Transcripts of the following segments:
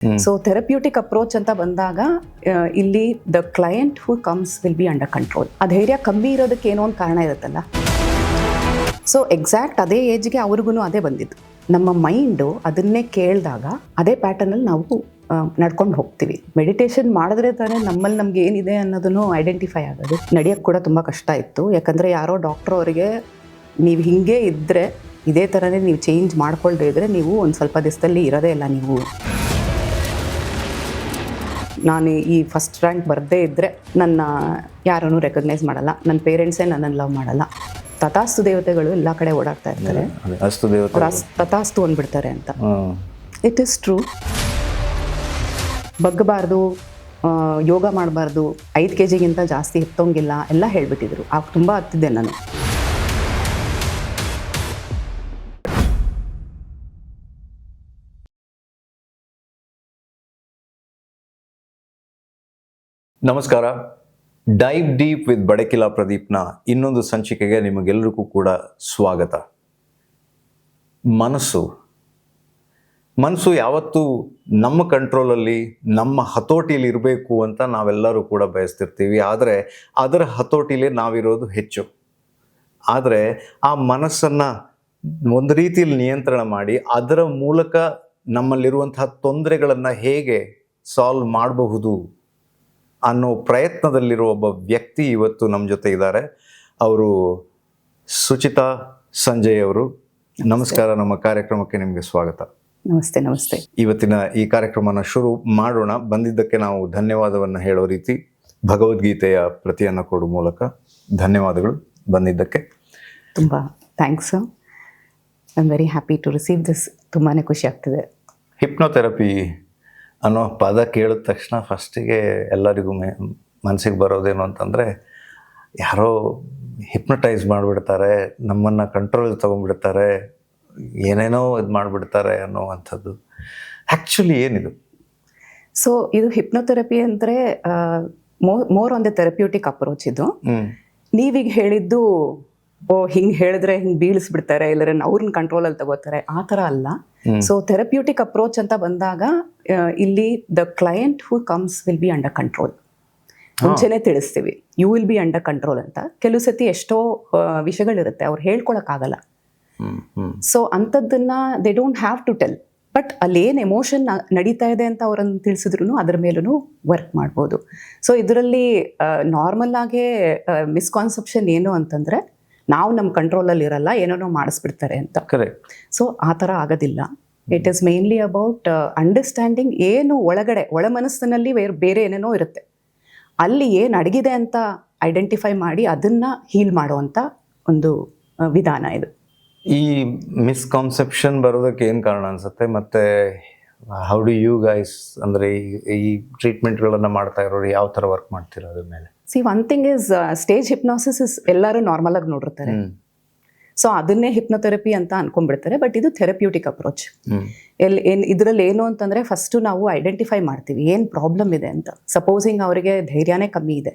So therapeutic approach ಅಂತ ಬಂದಾಗ ಇಲ್ಲಿ the client who comes will be under control. ಆ ಧೈರ್ಯ ಕಮ್ಮಿ ಇರೋದಕ್ಕೆ ಏನೋ ಒಂದು ಕಾರಣ ಇರುತ್ತಲ್ಲ. ಸೊ ಎಕ್ಸಾಕ್ಟ್ ಅದೇ ಏಜ್ಗೆ ಅವ್ರಿಗೂ ಅದೇ ಬಂದಿದ್ದು. ನಮ್ಮ ಮೈಂಡು ಅದನ್ನೇ ಕೇಳಿದಾಗ ಅದೇ ಪ್ಯಾಟರ್ನಲ್ಲಿ ನಾವು ನಡ್ಕೊಂಡು ಹೋಗ್ತೀವಿ. ಮೆಡಿಟೇಷನ್ ಮಾಡಿದ್ರೆ ತಾನೇ ನಮ್ಮಲ್ಲಿ ನಮ್ಗೆ ಏನಿದೆ ಅನ್ನೋದನ್ನು ಐಡೆಂಟಿಫೈ ಆಗೋದು. ನಡೆಯೋಕ್ಕೆ ಕೂಡ ತುಂಬ ಕಷ್ಟ ಇತ್ತು. ಯಾಕಂದರೆ ಯಾರೋ ಡಾಕ್ಟ್ರು ಅವರಿಗೆ ನೀವು ಹಿಂಗೆ ಇದ್ದರೆ, ಇದೇ ಥರನೇ ನೀವು ಚೇಂಜ್ ಮಾಡ್ಕೊಳ್ದೇ ಇದ್ದರೆ ನೀವು ಒಂದು ಸ್ವಲ್ಪ ದಿವಸದಲ್ಲಿ ಇರೋದೇ ಇಲ್ಲ. ನೀವು ನಾನು ಈ ಫಸ್ಟ್ ರ್ಯಾಂಕ್ ಬರದೇ ಇದ್ದರೆ ನನ್ನ ಯಾರನ್ನೂ ರೆಕಗ್ನೈಸ್ ಮಾಡಲ್ಲ, ನನ್ನ ಪೇರೆಂಟ್ಸೇ ನನ್ನನ್ನು ಲವ್ ಮಾಡಲ್ಲ. ತಥಾಸ್ತು ದೇವತೆಗಳು ಎಲ್ಲ ಕಡೆ ಓಡಾಡ್ತಾ ಇರ್ತಾರೆ, ತಥಾಸ್ತು ಅಂದ್ಬಿಡ್ತಾರೆ ಅಂತ. It is true. ಬಗ್ಗಬಾರ್ದು, ಯೋಗ ಮಾಡಬಾರ್ದು, 5 kg ಜಾಸ್ತಿ ಎತ್ತೋಂಗಿಲ್ಲ ಎಲ್ಲ ಹೇಳಿಬಿಟ್ಟಿದ್ರು. ಆಗ ತುಂಬ ಹತ್ತಿದ್ದೆ ನಾನು. ನಮಸ್ಕಾರ. ಡೈವ್ ಡೀಪ್ ವಿತ್ ಬಡಕಿಲಾ ಪ್ರದೀಪ್ನ ಇನ್ನೊಂದು ಸಂಚಿಕೆಗೆ ನಿಮಗೆಲ್ಲರಿಗೂ ಕೂಡ ಸ್ವಾಗತ. ಮನಸ್ಸು ಯಾವತ್ತೂ ನಮ್ಮ ಕಂಟ್ರೋಲಲ್ಲಿ, ನಮ್ಮ ಹತೋಟಿಯಲ್ಲಿ ಇರಬೇಕು ಅಂತ ನಾವೆಲ್ಲರೂ ಕೂಡ ಬಯಸ್ತಿರ್ತೀವಿ. ಆದರೆ ಅದರ ಹತೋಟಿಲಿ ನಾವಿರೋದು ಹೆಚ್ಚು. ಆದರೆ ಆ ಮನಸ್ಸನ್ನು ಒಂದು ರೀತಿಯಲ್ಲಿ ನಿಯಂತ್ರಣ ಮಾಡಿ ಅದರ ಮೂಲಕ ನಮ್ಮಲ್ಲಿರುವಂತಹ ತೊಂದರೆಗಳನ್ನು ಹೇಗೆ ಸಾಲ್ವ್ ಮಾಡಬಹುದು ಅನ್ನೋ ಪ್ರಯತ್ನದಲ್ಲಿರುವ ಒಬ್ಬ ವ್ಯಕ್ತಿ ಇವತ್ತು ನಮ್ಮ ಜೊತೆ ಇದ್ದಾರೆ. ಅವರು ಸುಚಿತಾ ಸಂಜಯ್ ಅವರು. ನಮಸ್ಕಾರ. ನಮ್ಮ ಕಾರ್ಯಕ್ರಮಕ್ಕೆ ನಿಮಗೆ ಸ್ವಾಗತ. ನಮಸ್ತೆ. ಇವತ್ತಿನ ಈ ಕಾರ್ಯಕ್ರಮನ ಶುರು ಮಾಡೋಣ. ಬಂದಿದ್ದಕ್ಕೆ ನಾವು ಧನ್ಯವಾದವನ್ನು ಹೇಳೋ ರೀತಿ ಭಗವದ್ಗೀತೆಯ ಪ್ರತಿಯನ್ನು ಕೊಡೋ ಮೂಲಕ ಧನ್ಯವಾದಗಳು ಬಂದಿದ್ದಕ್ಕೆ. ತುಂಬ thanks. I am very happy to receive this. ತುಂಬಾ ಖುಷಿ ಆಗ್ತಿದೆ. ಹಿಪ್ನೋಥೆರಪಿ ಅನ್ನೋ ಪದ ಕೇಳಿದ ತಕ್ಷಣ ಫಸ್ಟಿಗೆ ಎಲ್ಲರಿಗೂ ಮನಸ್ಸಿಗೆ ಬರೋದೇನು ಅಂತಂದರೆ, ಯಾರೋ ಹಿಪ್ನಟೈಸ್ ಮಾಡಿಬಿಡ್ತಾರೆ, ನಮ್ಮನ್ನು ಕಂಟ್ರೋಲ್ ತೊಗೊಂಡ್ಬಿಡ್ತಾರೆ, ಏನೇನೋ ಇದು ಮಾಡಿಬಿಡ್ತಾರೆ ಅನ್ನೋವಂಥದ್ದು. ಆ್ಯಕ್ಚುಲಿ ಏನಿದು? ಸೊ ಇದು ಹಿಪ್ನೋಥೆರಪಿ ಅಂದರೆ more on the therapeutic approach ಇದು. ನೀವೀಗ ಹೇಳಿದ್ದು ಹಿಂಗೆ ಹೇಳಿದ್ರೆ ಹಿಂಗೆ ಬೀಳಿಸ್ಬಿಡ್ತಾರೆ, ಇಲ್ಲರೆ ಅವ್ರನ್ನ ಕಂಟ್ರೋಲಲ್ಲಿ ತಗೋತಾರೆ, ಆ ಥರ ಅಲ್ಲ. ಸೊ ಥೆರಪ್ಯೂಟಿಕ್ ಅಪ್ರೋಚ್ ಅಂತ ಬಂದಾಗ ಇಲ್ಲಿ the client who comes will be under control. ಮುಂಚೆನೇ ತಿಳಿಸ್ತೀವಿ, you will be under control ಅಂತ. ಕೆಲವು ಸತಿ ಎಷ್ಟೋ ವಿಷಯಗಳಿರುತ್ತೆ ಅವ್ರು ಹೇಳ್ಕೊಳಕ್ಕಾಗಲ್ಲ. ಸೊ ಅಂಥದ್ದನ್ನ they don't have to tell. But ಅಲ್ಲೇನು ಎಮೋಷನ್ ನಡೀತಾ ಇದೆ ಅಂತ ಅವ್ರನ್ನ ತಿಳಿಸಿದ್ರು ಅದ್ರ ಮೇಲೂ ವರ್ಕ್ ಮಾಡ್ಬೋದು. ಸೊ ಇದರಲ್ಲಿ ನಾರ್ಮಲ್ ಆಗೇ ಮಿಸ್ಕಾನ್ಸೆಪ್ಷನ್ ಏನು ಅಂತಂದರೆ, ನಾವು ನಮ್ಮ ಕಂಟ್ರೋಲಲ್ಲಿ ಇರಲ್ಲ, ಏನೇನೋ ಮಾಡಿಸ್ಬಿಡ್ತಾರೆ ಅಂತ. ಸೊ ಆ ಥರ ಆಗೋದಿಲ್ಲ. It is mainly about understanding ಏನು ಒಳಗಡೆ ಒಳ ಮನಸ್ಸಿನಲ್ಲಿ ಬೇರೆ ಏನೇನೋ ಇರುತ್ತೆ, ಅಲ್ಲಿ ಏನು ಅಡಗಿದೆ ಅಂತ ಐಡೆಂಟಿಫೈ ಮಾಡಿ ಅದನ್ನು ಹೀಲ್ ಮಾಡುವಂಥ ಒಂದು ವಿಧಾನ ಇದು. ಈ ಮಿಸ್ಕಾನ್ಸೆಪ್ಷನ್ ಬರೋದಕ್ಕೆ ಏನು ಕಾರಣ ಅನ್ಸುತ್ತೆ? ಮತ್ತು ಹೌ ಡು ಯು ಗೈಸ್, ಅಂದರೆ ಈ ಟ್ರೀಟ್ಮೆಂಟ್ಗಳನ್ನು ಮಾಡ್ತಾ ಇರೋರು ಯಾವ ಥರ ವರ್ಕ್ ಮಾಡ್ತೀರ ಅದ್ರ ಮೇಲೆ? C, one thing is stage hypnosis is ಎಲ್ಲರೂ ನಾರ್ಮಲ್ ಆಗಿ ನೋಡಿರ್ತಾರೆ. ಸೊ ಅದನ್ನೇ ಹಿಪ್ನೋಥೆರಪಿ ಅಂತ ಅನ್ಕೊಂಡ್ಬಿಡ್ತಾರೆ. ಬಟ್ ಇದು ಥೆರಪ್ಯೂಟಿಕ್ ಅಪ್ರೋಚ್. ಇದರಲ್ಲಿ ಏನು ಅಂತಂದರೆ, ಫಸ್ಟು ನಾವು ಐಡೆಂಟಿಫೈ ಮಾಡ್ತೀವಿ ಏನು ಪ್ರಾಬ್ಲಮ್ ಇದೆ ಅಂತ. ಸಪೋಸಿಂಗ್ ಅವರಿಗೆ ಧೈರ್ಯನೇ ಕಮ್ಮಿ ಇದೆ.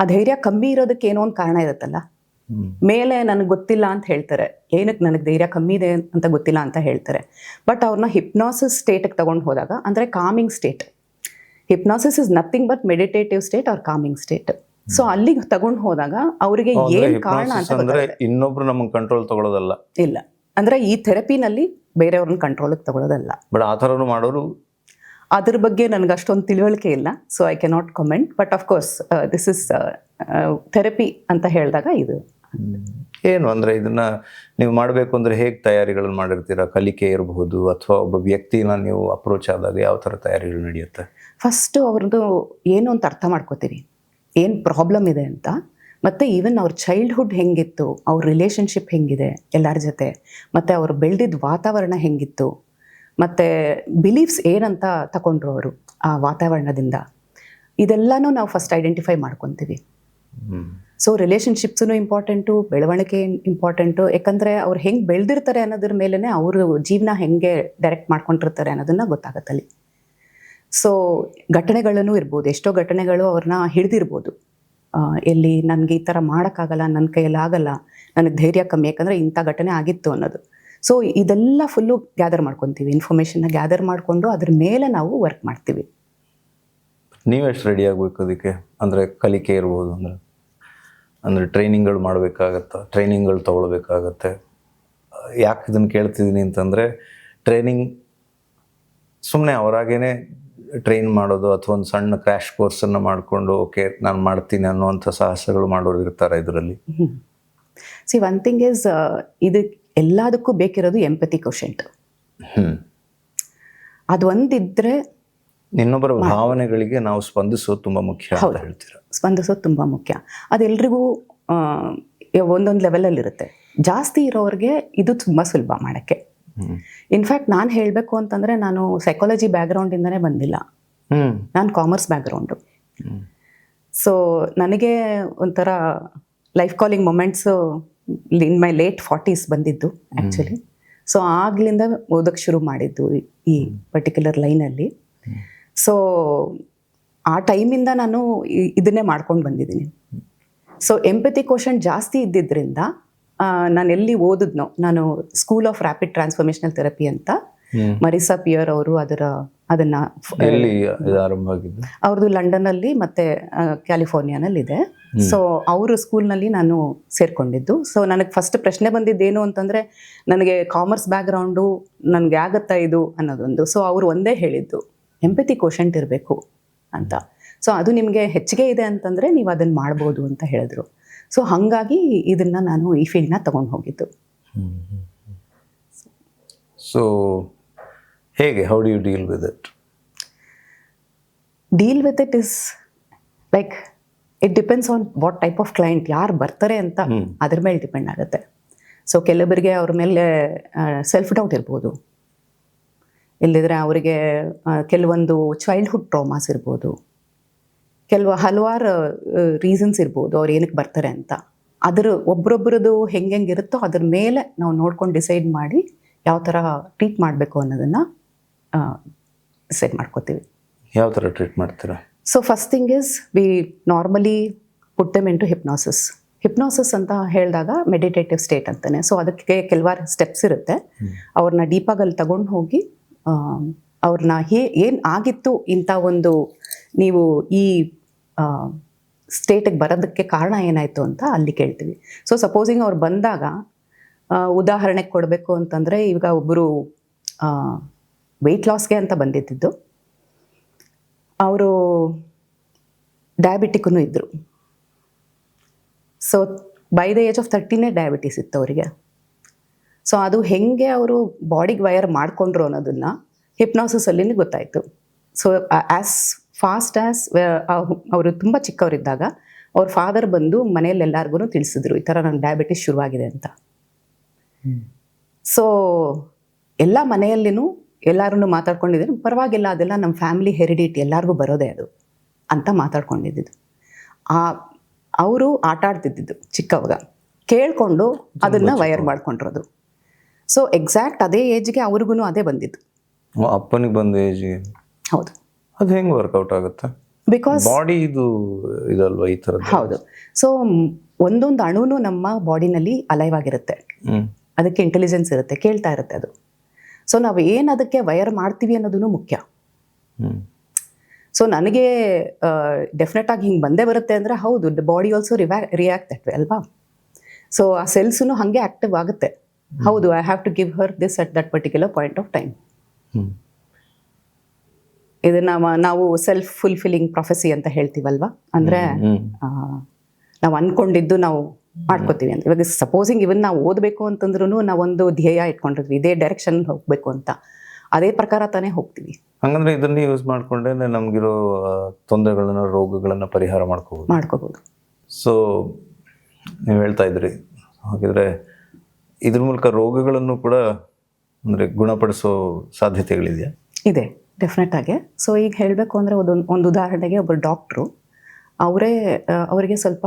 ಆ ಧೈರ್ಯ ಕಮ್ಮಿ ಇರೋದಕ್ಕೆ ಏನೋ ಒಂದು ಕಾರಣ ಇರುತ್ತಲ್ಲ. ಮೇಲೆ ನನಗೆ ಗೊತ್ತಿಲ್ಲ ಅಂತ ಹೇಳ್ತಾರೆ, ಏನಕ್ಕೆ ನನಗೆ ಧೈರ್ಯ ಕಮ್ಮಿ ಇದೆ ಅಂತ ಗೊತ್ತಿಲ್ಲ ಅಂತ ಹೇಳ್ತಾರೆ. ಬಟ್ ಅವ್ರನ್ನ ಹಿಪ್ನಾಸಿಸ್ ಸ್ಟೇಟಿಗೆ ತಗೊಂಡು ಹೋದಾಗ, ಅಂದರೆ calming state, hypnosis is nothing but meditative state or calming state. So ಅಲ್ಲಿಗೆ ತಗೊಂಡು ಹೋದಾಗ ಅವರಿಗೆ ಏನು ಕಾರಣ ಅಂತ ಇನ್ನೊಬ್ರು ನಮಗೆ ಕಂಟ್ರೋಲ್ ತಗೊಳ್ಳೋದಲ್ಲ. ಇಲ್ಲ, ಅಂದರೆ ಈ ಥೆರಪಿನಲ್ಲಿ ಬೇರೆಯವ್ರನ್ನ ಕಂಟ್ರೋಲಿಗೆ ತಗೊಳ್ಳೋದಲ್ಲ. ಬಟ್ ಆ ಥರನೂ ಮಾಡೋರು, ಅದ್ರ ಬಗ್ಗೆ ನನಗೆ ಅಷ್ಟೊಂದು ತಿಳುವಳಿಕೆ ಇಲ್ಲ. So I can not comment. But of course this is therapy ಅಂತ ಹೇಳಿದಾಗ ಇದು ಏನು ಅಂದರೆ, ಇದನ್ನ ನೀವು ಮಾಡಬೇಕು ಅಂದರೆ ಹೇಗೆ ತಯಾರಿಗಳನ್ನು ಮಾಡಿರ್ತೀರಾ? ಕಲಿಕೆ ಇರಬಹುದು, ಅಥವಾ ಒಬ್ಬ ವ್ಯಕ್ತಿನ ನೀವು ಅಪ್ರೋಚ್ ಆದಾಗ ಯಾವ ಥರ ತಯಾರಿಗಳು ನಡೆಯುತ್ತೆ? ಫಸ್ಟು ಅವ್ರದ್ದು ಏನು ಅಂತ ಅರ್ಥ ಮಾಡ್ಕೋತೀವಿ, ಏನು ಪ್ರಾಬ್ಲಮ್ ಇದೆ ಅಂತ. ಮತ್ತು ಈವನ್ ಅವ್ರ ಚೈಲ್ಡ್ಹುಡ್ ಹೆಂಗಿತ್ತು, ಅವ್ರ ರಿಲೇಷನ್ಶಿಪ್ ಹೆಂಗಿದೆ ಎಲ್ಲರ ಜೊತೆ, ಮತ್ತು ಅವ್ರು ಬೆಳೆದಿದ್ದ ವಾತಾವರಣ ಹೆಂಗಿತ್ತು, ಮತ್ತು ಬಿಲೀಫ್ಸ್ ಏನಂತ ತಗೊಂಡ್ರು ಅವರು ಆ ವಾತಾವರಣದಿಂದ, ಇದೆಲ್ಲನೂ ನಾವು ಫಸ್ಟ್ ಐಡೆಂಟಿಫೈ ಮಾಡ್ಕೊತೀವಿ. ಸೊ ರಿಲೇಷನ್ಶಿಪ್ಸೂ ಇಂಪಾರ್ಟೆಂಟು, ಬೆಳವಣಿಗೆ ಇಂಪಾರ್ಟೆಂಟು. ಯಾಕಂದರೆ ಅವ್ರು ಹೆಂಗೆ ಬೆಳೆದಿರ್ತಾರೆ ಅನ್ನೋದ್ರ ಮೇಲೇ ಅವರು ಜೀವನ ಹೆಂಗೆ ಡೈರೆಕ್ಟ್ ಮಾಡ್ಕೊಂಡಿರ್ತಾರೆ ಅನ್ನೋದನ್ನು ಗೊತ್ತಾಗತ್ತಲ್ಲಿ. ಸೊ ಘಟನೆಗಳೂ ಇರ್ಬೋದು, ಎಷ್ಟೋ ಘಟನೆಗಳು ಅವ್ರನ್ನ ಹಿಡಿದಿರ್ಬೋದು. ಎಲ್ಲಿ ನನಗೆ ಈ ಥರ ಮಾಡೋಕ್ಕಾಗಲ್ಲ, ನನ್ನ ಕೈಯಲ್ಲಿ ಆಗಲ್ಲ, ನನಗೆ ಧೈರ್ಯ ಕಮ್ಮಿ, ಯಾಕಂದರೆ ಇಂಥ ಘಟನೆ ಆಗಿತ್ತು ಅನ್ನೋದು. ಸೊ ಇದೆಲ್ಲ ಫುಲ್ಲು ಗ್ಯಾದರ್ ಮಾಡ್ಕೊತೀವಿ, ಇನ್ಫಾರ್ಮೇಷನ್ನ ಗ್ಯಾದರ್ ಮಾಡಿಕೊಂಡು ಅದ್ರ ಮೇಲೆ ನಾವು ವರ್ಕ್ ಮಾಡ್ತೀವಿ. ನೀವೆಷ್ಟು ರೆಡಿ ಆಗಬೇಕು ಅದಕ್ಕೆ? ಅಂದರೆ ಕಲಿಕೆ ಇರ್ಬೋದು, ಅಂದರೆ ಟ್ರೈನಿಂಗ್ಗಳು ಮಾಡಬೇಕಾಗತ್ತೆ, ಟ್ರೈನಿಂಗ್ಗಳು ತೊಗೊಳ್ಬೇಕಾಗತ್ತೆ. ಯಾಕೆ ಇದನ್ನು ಕೇಳ್ತಿದ್ದೀನಿ ಅಂತಂದರೆ, ಟ್ರೈನಿಂಗ್ ಸುಮ್ಮನೆ ಅವರಾಗೇ ಟ್ರೈನ್ ಮಾಡೋದು ಅಥವಾ ಒಂದು ಸಣ್ಣ ಕ್ರ್ಯಾಶ್ ಕೋರ್ಸನ್ನು ಮಾಡಿಕೊಂಡು ಓಕೆ ನಾನು ಮಾಡ್ತೀನಿ ಅನ್ನುವಂಥ ಸಾಹಸಗಳು ಮಾಡೋರು ಇರ್ತಾರೆ ಇದರಲ್ಲಿ. ಸಿ ಒನ್ ಥಿಂಗ್ ಈಸ್, ಇದು ಎಲ್ಲದಕ್ಕೂ ಬೇಕಿರೋದು ಎಂಪತಿ ಕ್ವಶಂಟ್. ಅದು ಒಂದಿದ್ರೆ ಇನ್ನೊಬ್ಬರ ಭಾವನೆಗಳಿಗೆ ನಾವು ಸ್ಪಂದಿಸೋದು ತುಂಬ ಮುಖ್ಯ ಅಂತ ಹೇಳ್ತೀರಾ? ಸ್ಪಂದಿಸೋದು ತುಂಬ ಮುಖ್ಯ. ಅದೆಲ್ರಿಗೂ ಒಂದೊಂದು ಲೆವೆಲಲ್ಲಿ ಇರುತ್ತೆ. ಜಾಸ್ತಿ ಇರೋರಿಗೆ ಇದು ತುಂಬ ಸುಲಭ ಮಾಡೋಕ್ಕೆ. ಇನ್ಫ್ಯಾಕ್ಟ್ ನಾನು ಹೇಳಬೇಕು ಅಂತಂದರೆ, ನಾನು ಸೈಕಾಲಜಿ ಬ್ಯಾಕ್ಗ್ರೌಂಡಿಂದನೇ ಬಂದಿಲ್ಲ, ನಾನು ಕಾಮರ್ಸ್ ಬ್ಯಾಕ್ಗ್ರೌಂಡು. ಸೊ ನನಗೆ ಒಂಥರ ಲೈಫ್ ಕಾಲಿಂಗ್ ಮೊಮೆಂಟ್ಸು ಇನ್ ಮೈ ಲೇಟ್ 40s ಬಂದಿದ್ದು ಆ್ಯಕ್ಚುಲಿ. ಸೊ ಆಗ್ಲಿಂದ ಓದೋಕ್ಕೆ ಶುರು ಮಾಡಿದ್ದು ಈ ಪರ್ಟಿಕ್ಯುಲರ್ ಲೈನಲ್ಲಿ. ಸೊ ಆ ಟೈಮಿಂದ ನಾನು ಇದನ್ನೇ ಮಾಡ್ಕೊಂಡು ಬಂದಿದ್ದೀನಿ. ಸೊ ಎಂಪತಿ ಕ್ವಶನ್ ಜಾಸ್ತಿ ಇದ್ದಿದ್ದರಿಂದ ನಾನು ಎಲ್ಲಿ ಓದಿದ್ನೋ, ನಾನು school of rapid transformational therapy ಅಂತ ಮರಿಸಾ ಪಿಯರ್ ಅವರು ಅದನ್ನ ಅವ್ರದ್ದು ಲಂಡನ್ನಲ್ಲಿ ಮತ್ತು ಕ್ಯಾಲಿಫೋರ್ನಿಯಾನಲ್ಲಿ ಇದೆ. ಸೊ ಅವ್ರ ಸ್ಕೂಲ್ನಲ್ಲಿ ನಾನು ಸೇರ್ಕೊಂಡಿದ್ದು. ಸೊ ನನಗೆ ಫಸ್ಟ್ ಪ್ರಶ್ನೆ ಬಂದಿದ್ದೇನು ಅಂತಂದರೆ, ನನಗೆ ಕಾಮರ್ಸ್ ಬ್ಯಾಕ್ಗ್ರೌಂಡು, ನನಗೆ ಆಗುತ್ತಾ ಇದು ಅನ್ನೋದೊಂದು. ಸೊ ಅವರು ಒಂದೇ ಹೇಳಿದ್ದು ಎಂಪತಿ ಕ್ವಶಂಟ್ ಇರಬೇಕು ಅಂತ. ಸೊ ಅದು ನಿಮಗೆ ಹೆಚ್ಚಿಗೆ ಇದೆ ಅಂತಂದರೆ ನೀವು ಅದನ್ನು ಮಾಡ್ಬೋದು ಅಂತ ಹೇಳಿದ್ರು. ಸೊ ಹಾಗಾಗಿ ಇದನ್ನು ನಾನು ಈ ಫೀಲ್ಡ್ನ ತೊಗೊಂಡು ಹೋಗಿದ್ದು. ಸೊ ಹೇಗೆ, how do you deal with it? Deal with it is like it depends on what type of client, ಯಾರು ಬರ್ತಾರೆ ಅಂತ ಅದ್ರ ಮೇಲೆ ಡಿಪೆಂಡ್ ಆಗುತ್ತೆ. ಸೊ ಕೆಲವರಿಗೆ ಅವ್ರ ಮೇಲೆ ಸೆಲ್ಫ್ ಡೌಟ್ ಇರ್ಬೋದು, ಇಲ್ಲಿದ್ರೆ ಅವರಿಗೆ ಕೆಲವೊಂದು ಚೈಲ್ಡ್ಹುಡ್ ಟ್ರಾಮಾಸ್ ಇರ್ಬೋದು, ಹಲವಾರು ರೀಸನ್ಸ್ ಇರ್ಬೋದು ಅವ್ರು ಏನಕ್ಕೆ ಬರ್ತಾರೆ ಅಂತ. ಅದ್ರ ಒಬ್ರೊಬ್ರದ್ದು ಹೆಂಗಿರುತ್ತೋ ಅದ್ರ ಮೇಲೆ ನಾವು ನೋಡ್ಕೊಂಡು ಡಿಸೈಡ್ ಮಾಡಿ ಯಾವ ಥರ ಟ್ರೀಟ್ ಮಾಡಬೇಕು ಅನ್ನೋದನ್ನು ಡಿಸೈಡ್ ಮಾಡ್ಕೋತೀವಿ. ಯಾವ ಥರ ಟ್ರೀಟ್ ಮಾಡ್ತೀರಾ? So first thing is we normally put them into hypnosis. Hypnosis ಅಂತ ಹೇಳಿದಾಗ ಮೆಡಿಟೇಟಿವ್ ಸ್ಟೇಟ್ ಅಂತಾನೆ. ಸೊ ಅದಕ್ಕೆ ಕೆಲವಾರು ಸ್ಟೆಪ್ಸ್ ಇರುತ್ತೆ. ಅವ್ರನ್ನ ಡೀಪಾಗಿ ಅಲ್ಲಿ ತಗೊಂಡು ಹೋಗಿ ಅವ್ರನ್ನ ಏನು ಆಗಿತ್ತು, ಇಂಥ ಒಂದು ನೀವು ಈ ಸ್ಟೇಟಿಗೆ ಬರೋದಕ್ಕೆ ಕಾರಣ ಏನಾಯಿತು ಅಂತ ಅಲ್ಲಿ ಕೇಳ್ತೀವಿ. ಸೊ ಸಪೋಸಿಂಗ್ ಅವ್ರು ಬಂದಾಗ ಉದಾಹರಣೆಗೆ ಕೊಡಬೇಕು ಅಂತಂದರೆ, ಈಗ ಒಬ್ಬರು ವೆಯ್ಟ್ ಲಾಸ್ಗೆ ಅಂತ ಬಂದಿದ್ದು, ಅವರು ಡಯಾಬಿಟಿಕ್ಕೂ ಇದ್ದರು. So by the age of 30 diabetes ಇತ್ತು ಅವರಿಗೆ. ಸೊ ಅದು ಹೆಂಗೆ ಅವರು ಬಾಡಿಗೆ ವೈರ್ ಮಾಡಿಕೊಂಡ್ರು ಅನ್ನೋದನ್ನು ಹಿಪ್ನಾಸಿಸಲ್ಲಿ ಗೊತ್ತಾಯಿತು. ಸೊ ಆ್ಯಸ್ ಫಾಸ್ಟ್ ಆ್ಯಸ್ ಅವರು ತುಂಬ ಚಿಕ್ಕವರಿದ್ದಾಗ ಅವ್ರ ಫಾದರ್ ಬಂದು ಮನೆಯಲ್ಲಿ ಎಲ್ಲರಿಗೂ ತಿಳಿಸಿದ್ರು, ಈ ಥರ ನಂಗೆ ಡಯಾಬಿಟಿಸ್ ಶುರುವಾಗಿದೆ ಅಂತ. ಸೊ ಎಲ್ಲ ಮನೆಯಲ್ಲಿನೂ ಎಲ್ಲರೂ ಮಾತಾಡ್ಕೊಂಡಿದ್ರು, ಪರವಾಗಿಲ್ಲ ಅದೆಲ್ಲ ನಮ್ಮ ಫ್ಯಾಮಿಲಿ ಹೆರಿಡಿಟಿ, ಎಲ್ಲರಿಗೂ ಬರೋದೇ ಅದು ಅಂತ ಮಾತಾಡ್ಕೊಂಡಿದ್ದು. ಅವರು ಆಟ ಆಡ್ತಿದ್ದು ಚಿಕ್ಕವಾಗ ಕೇಳಿಕೊಂಡು ಅದನ್ನು ವೈರ್ ಮಾಡ್ಕೊಂಡಿರೋದು. ಸೊ ಎಕ್ಸಾಕ್ಟ್ ಅದೇ ಏಜ್ಗೆ ಅವ್ರಿಗೂ ಅದೇ ಬಂದಿದ್ದು. ಅಪ್ಪನಿಗೆ ಬಂದ ಏಜ್ಗೆ? ಹೌದು. ಅದು ಹೆಂಗೆ ವರ್ಕೌಟ್ ಆಗುತ್ತೆ? ಬಿಕಾಸ್ ಬಾಡಿ ಇದಲ್ವಾ ಈ ಥರ? ಹೌದು. ಸೊ ಒಂದೊಂದು ಅಣುನು ನಮ್ಮ ಬಾಡಿನಲ್ಲಿ ಅಲೈವ್ ಆಗಿರುತ್ತೆ, ಅದಕ್ಕೆ ಇಂಟೆಲಿಜೆನ್ಸ್ ಇರುತ್ತೆ, ಕೇಳ್ತಾ ಇರುತ್ತೆ ಅದು. ಸೊ ನಾವು ಏನು ಅದಕ್ಕೆ ವೈರ್ ಮಾಡ್ತೀವಿ ಅನ್ನೋದೂ ಮುಖ್ಯ. ಸೊ ನನಗೆ ಡೆಫಿನೆಟ್ ಆಗಿ ಹಿಂಗೆ ಬಂದೇ ಬರುತ್ತೆ ಅಂದರೆ, ಹೌದು, the body also react that way ಅಲ್ವಾ. ಸೊ ಆ ಸೆಲ್ಸೂ ಹಾಗೆ ಆಕ್ಟಿವ್ ಆಗುತ್ತೆ. ಹೌದು, I have to give her this at that particular point of time. ಇದನ್ನ ನಾವು ಸೆಲ್ಫ್ ಫುಲ್ಫಿಲ್ಲಿಂಗ್ ಪ್ರೊಫೆಸಿ ಅಂತ ಹೇಳ್ತೀವಲ್ವಾ. ಅಂದರೆ ನಾವು ಅಂದ್ಕೊಂಡಿದ್ದು ನಾವು ಮಾಡ್ಕೋತೀವಿ ಅಂತ. ಇವಾಗ ಸಪೋಸಿಂಗ್ ಇವನ್ ನಾವು ಓದಬೇಕು ಅಂತಂದ್ರೂ ನಾವೊಂದು ಧ್ಯೇಯ ಇಟ್ಕೊಂಡಿರ್ತೀವಿ, ಇದೇ ಡೈರೆಕ್ಷನ್ ಹೋಗಬೇಕು ಅಂತ, ಅದೇ ಪ್ರಕಾರ ತಾನೇ ಹೋಗ್ತೀವಿ. ಹಂಗಂದ್ರೆ ಇದನ್ನ ಯೂಸ್ ಮಾಡಿಕೊಂಡ್ರೆ ನಮಗಿರೋ ತೊಂದರೆಗಳನ್ನ, ರೋಗಗಳನ್ನು ಪರಿಹಾರ ಮಾಡ್ಕೋಬೋದು. ಸೊ ನೀವು ಹೇಳ್ತಾ ಇದ್ರಿ, ಹಾಗಿದ್ರೆ ಇದ್ರ ಮೂಲಕ ರೋಗಗಳನ್ನು ಕೂಡ ಅಂದರೆ ಗುಣಪಡಿಸೋ ಸಾಧ್ಯತೆಗಳಿದೆಯಾ? ಇದೆ, ಡೆಫಿನೆಟ್ ಆಗಿ. ಸೊ ಈಗ ಹೇಳಬೇಕು ಅಂದರೆ ಒಂದು ಉದಾಹರಣೆಗೆ ಒಬ್ಬರು ಡಾಕ್ಟ್ರು, ಅವರಿಗೆ ಸ್ವಲ್ಪ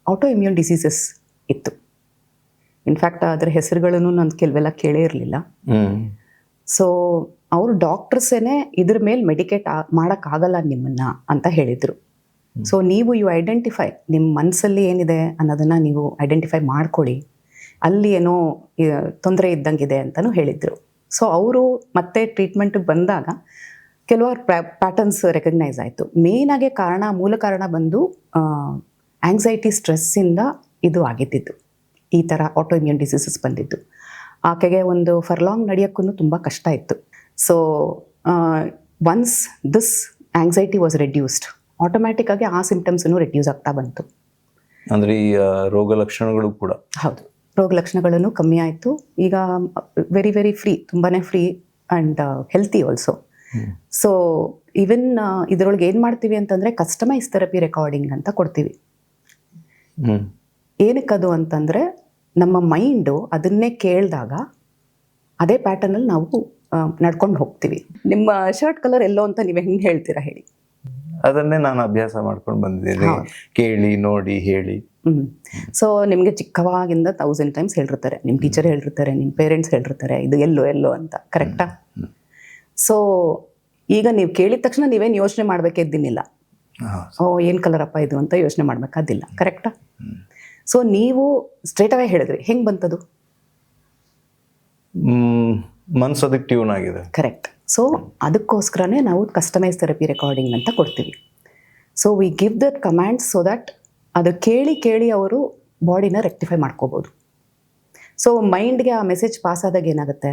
ಆಟೋ ಇಮ್ಯೂನ್ ಡಿಸೀಸಸ್ ಇತ್ತು. ಇನ್ಫ್ಯಾಕ್ಟ್ ಅದರ ಹೆಸರುಗಳನ್ನು ನಾನು ಕೆಲವೆಲ್ಲ ಕೇಳೇ ಇರಲಿಲ್ಲ. ಸೊ ಅವರು ಡಾಕ್ಟರ್ಸೇನೆ ಇದ್ರ ಮೇಲೆ ಮೆಡಿಕೇಟ್ ಮಾಡೋಕ್ಕಾಗಲ್ಲ ನಿಮ್ಮನ್ನ ಅಂತ ಹೇಳಿದರು. ಸೊ ನೀವು ಐಡೆಂಟಿಫೈ, ನಿಮ್ಮ ಮನಸ್ಸಲ್ಲಿ ಏನಿದೆ ಅನ್ನೋದನ್ನು ನೀವು ಐಡೆಂಟಿಫೈ ಮಾಡ್ಕೊಳ್ಳಿ, ಅಲ್ಲಿ ಏನೋ ತೊಂದರೆ ಇದ್ದಂಗಿದೆ ಅಂತಲೂ ಹೇಳಿದರು. ಸೊ ಅವರು ಮತ್ತೆ ಟ್ರೀಟ್ಮೆಂಟಿಗೆ ಬಂದಾಗ ಕೆಲವಾರು ಪ್ಯಾಟರ್ನ್ಸ್ ರೆಕಗ್ನೈಸ್ ಆಯಿತು. ಮೇಯ್ನಾಗಿ ಮೂಲ ಕಾರಣ ಬಂದು ಆಂಗ್ಸೈಟಿ ಸ್ಟ್ರೆಸ್ಸಿಂದ ಇದು ಆಗಿದ್ದಿದ್ದು, ಈ ಥರ ಆಟೋ ಇಮ್ಯೂನ್ ಡಿಸೀಸಸ್ ಬಂದಿದ್ದು. ಆಕೆಗೆ ಒಂದು ಫರ್ಲಾಂಗ್ ನಡೆಯೋಕ್ಕೂ ತುಂಬ ಕಷ್ಟ ಇತ್ತು. So once this anxiety was reduced, ಆಟೋಮ್ಯಾಟಿಕ್ಕಾಗಿ ಆ ಸಿಂಪ್ಟಮ್ಸನ್ನು ರೆಡ್ಯೂಸ್ ಆಗ್ತಾ ಬಂತು. ಅಂದರೆ ಈ ರೋಗ ಲಕ್ಷಣಗಳು ಕೂಡ ಹೌದು, ರೋಗ ಲಕ್ಷಣಗಳನ್ನು ಕಮ್ಮಿ ಆಯಿತು. ಈಗ ವೆರಿ ವೆರಿ ಫ್ರೀ, ತುಂಬಾ free and healthy also. So even ಇದರೊಳಗೆ ಏನು ಮಾಡ್ತೀವಿ ಅಂತಂದರೆ ಕಸ್ಟಮೈಸ್ ಥೆರಪಿ ರೆಕಾರ್ಡಿಂಗ್ ಅಂತ ಕೊಡ್ತೀವಿ. ಏನಕ್ಕದು ಅಂತಂದರೆ ನಮ್ಮ ಮೈಂಡು ಅದನ್ನೇ ಕೇಳಿದಾಗ ಅದೇ ಪ್ಯಾಟರ್ನಲ್ಲಿ ನಾವು ನಡ್ಕೊಂಡು ಹೋಗ್ತೀವಿ. ನಿಮ್ಮ ಶರ್ಟ್ ಕಲರ್ ಎಲ್ಲೋ ಅಂತ ನೀವು ಹೆಂಗೆ ಹೇಳ್ತೀರಾ ಹೇಳಿ? ಅದನ್ನೇ ನಾನು ಅಭ್ಯಾಸ ಮಾಡ್ಕೊಂಡು ಬಂದಿದ್ದೀನಿ, ಕೇಳಿ ನೋಡಿ ಹೇಳಿ. ಸೊ ನಿಮಗೆ ಚಿಕ್ಕವಾಗಿಂದ 1000 ಟೈಮ್ಸ್ ಹೇಳಿರ್ತಾರೆ, ನಿಮ್ಮ ಟೀಚರ್ ಹೇಳಿರ್ತಾರೆ, ನಿಮ್ಮ ಪೇರೆಂಟ್ಸ್ ಹೇಳಿರ್ತಾರೆ ಇದು ಎಲ್ಲೋ ಅಂತ, ಕರೆಕ್ಟಾ? ಸೊ ಈಗ ನೀವು ಕೇಳಿದ ತಕ್ಷಣ ನೀವೇನು ಯೋಚನೆ ಮಾಡಬೇಕಿದ್ದಿನಿಲ್ಲ, ಏನು ಕಲರಪ್ಪ ಇದು ಅಂತ ಯೋಚನೆ ಮಾಡಬೇಕಾದಿಲ್ಲ, ಕರೆಕ್ಟಾ? ಸೊ ನೀವು ಸ್ಟ್ರೇಟ್ ಅವೇ ಹೇಳಿದ್ರಿ, ಹೆಂಗೆ ಬಂತದು? ಮನ್ಸು ಅದಕ್ಕೆ ಟ್ಯೂನ್ ಆಗಿದೆ. ಕರೆಕ್ಟ್. ಸೊ ಅದಕ್ಕೋಸ್ಕರನೇ ನಾವು ಕಸ್ಟಮೈಸ್ ಥೆರಪಿ ರೆಕಾರ್ಡಿಂಗ್ ಅಂತ ಕೊಡ್ತೀವಿ. So we give that commands so that ಅದು ಕೇಳಿ ಅವರು ಬಾಡಿನ ರೆಕ್ಟಿಫೈ ಮಾಡ್ಕೋಬೋದು. ಸೊ ಮೈಂಡ್ಗೆ ಆ ಮೆಸೇಜ್ ಪಾಸ್ ಆದಾಗ ಏನಾಗುತ್ತೆ,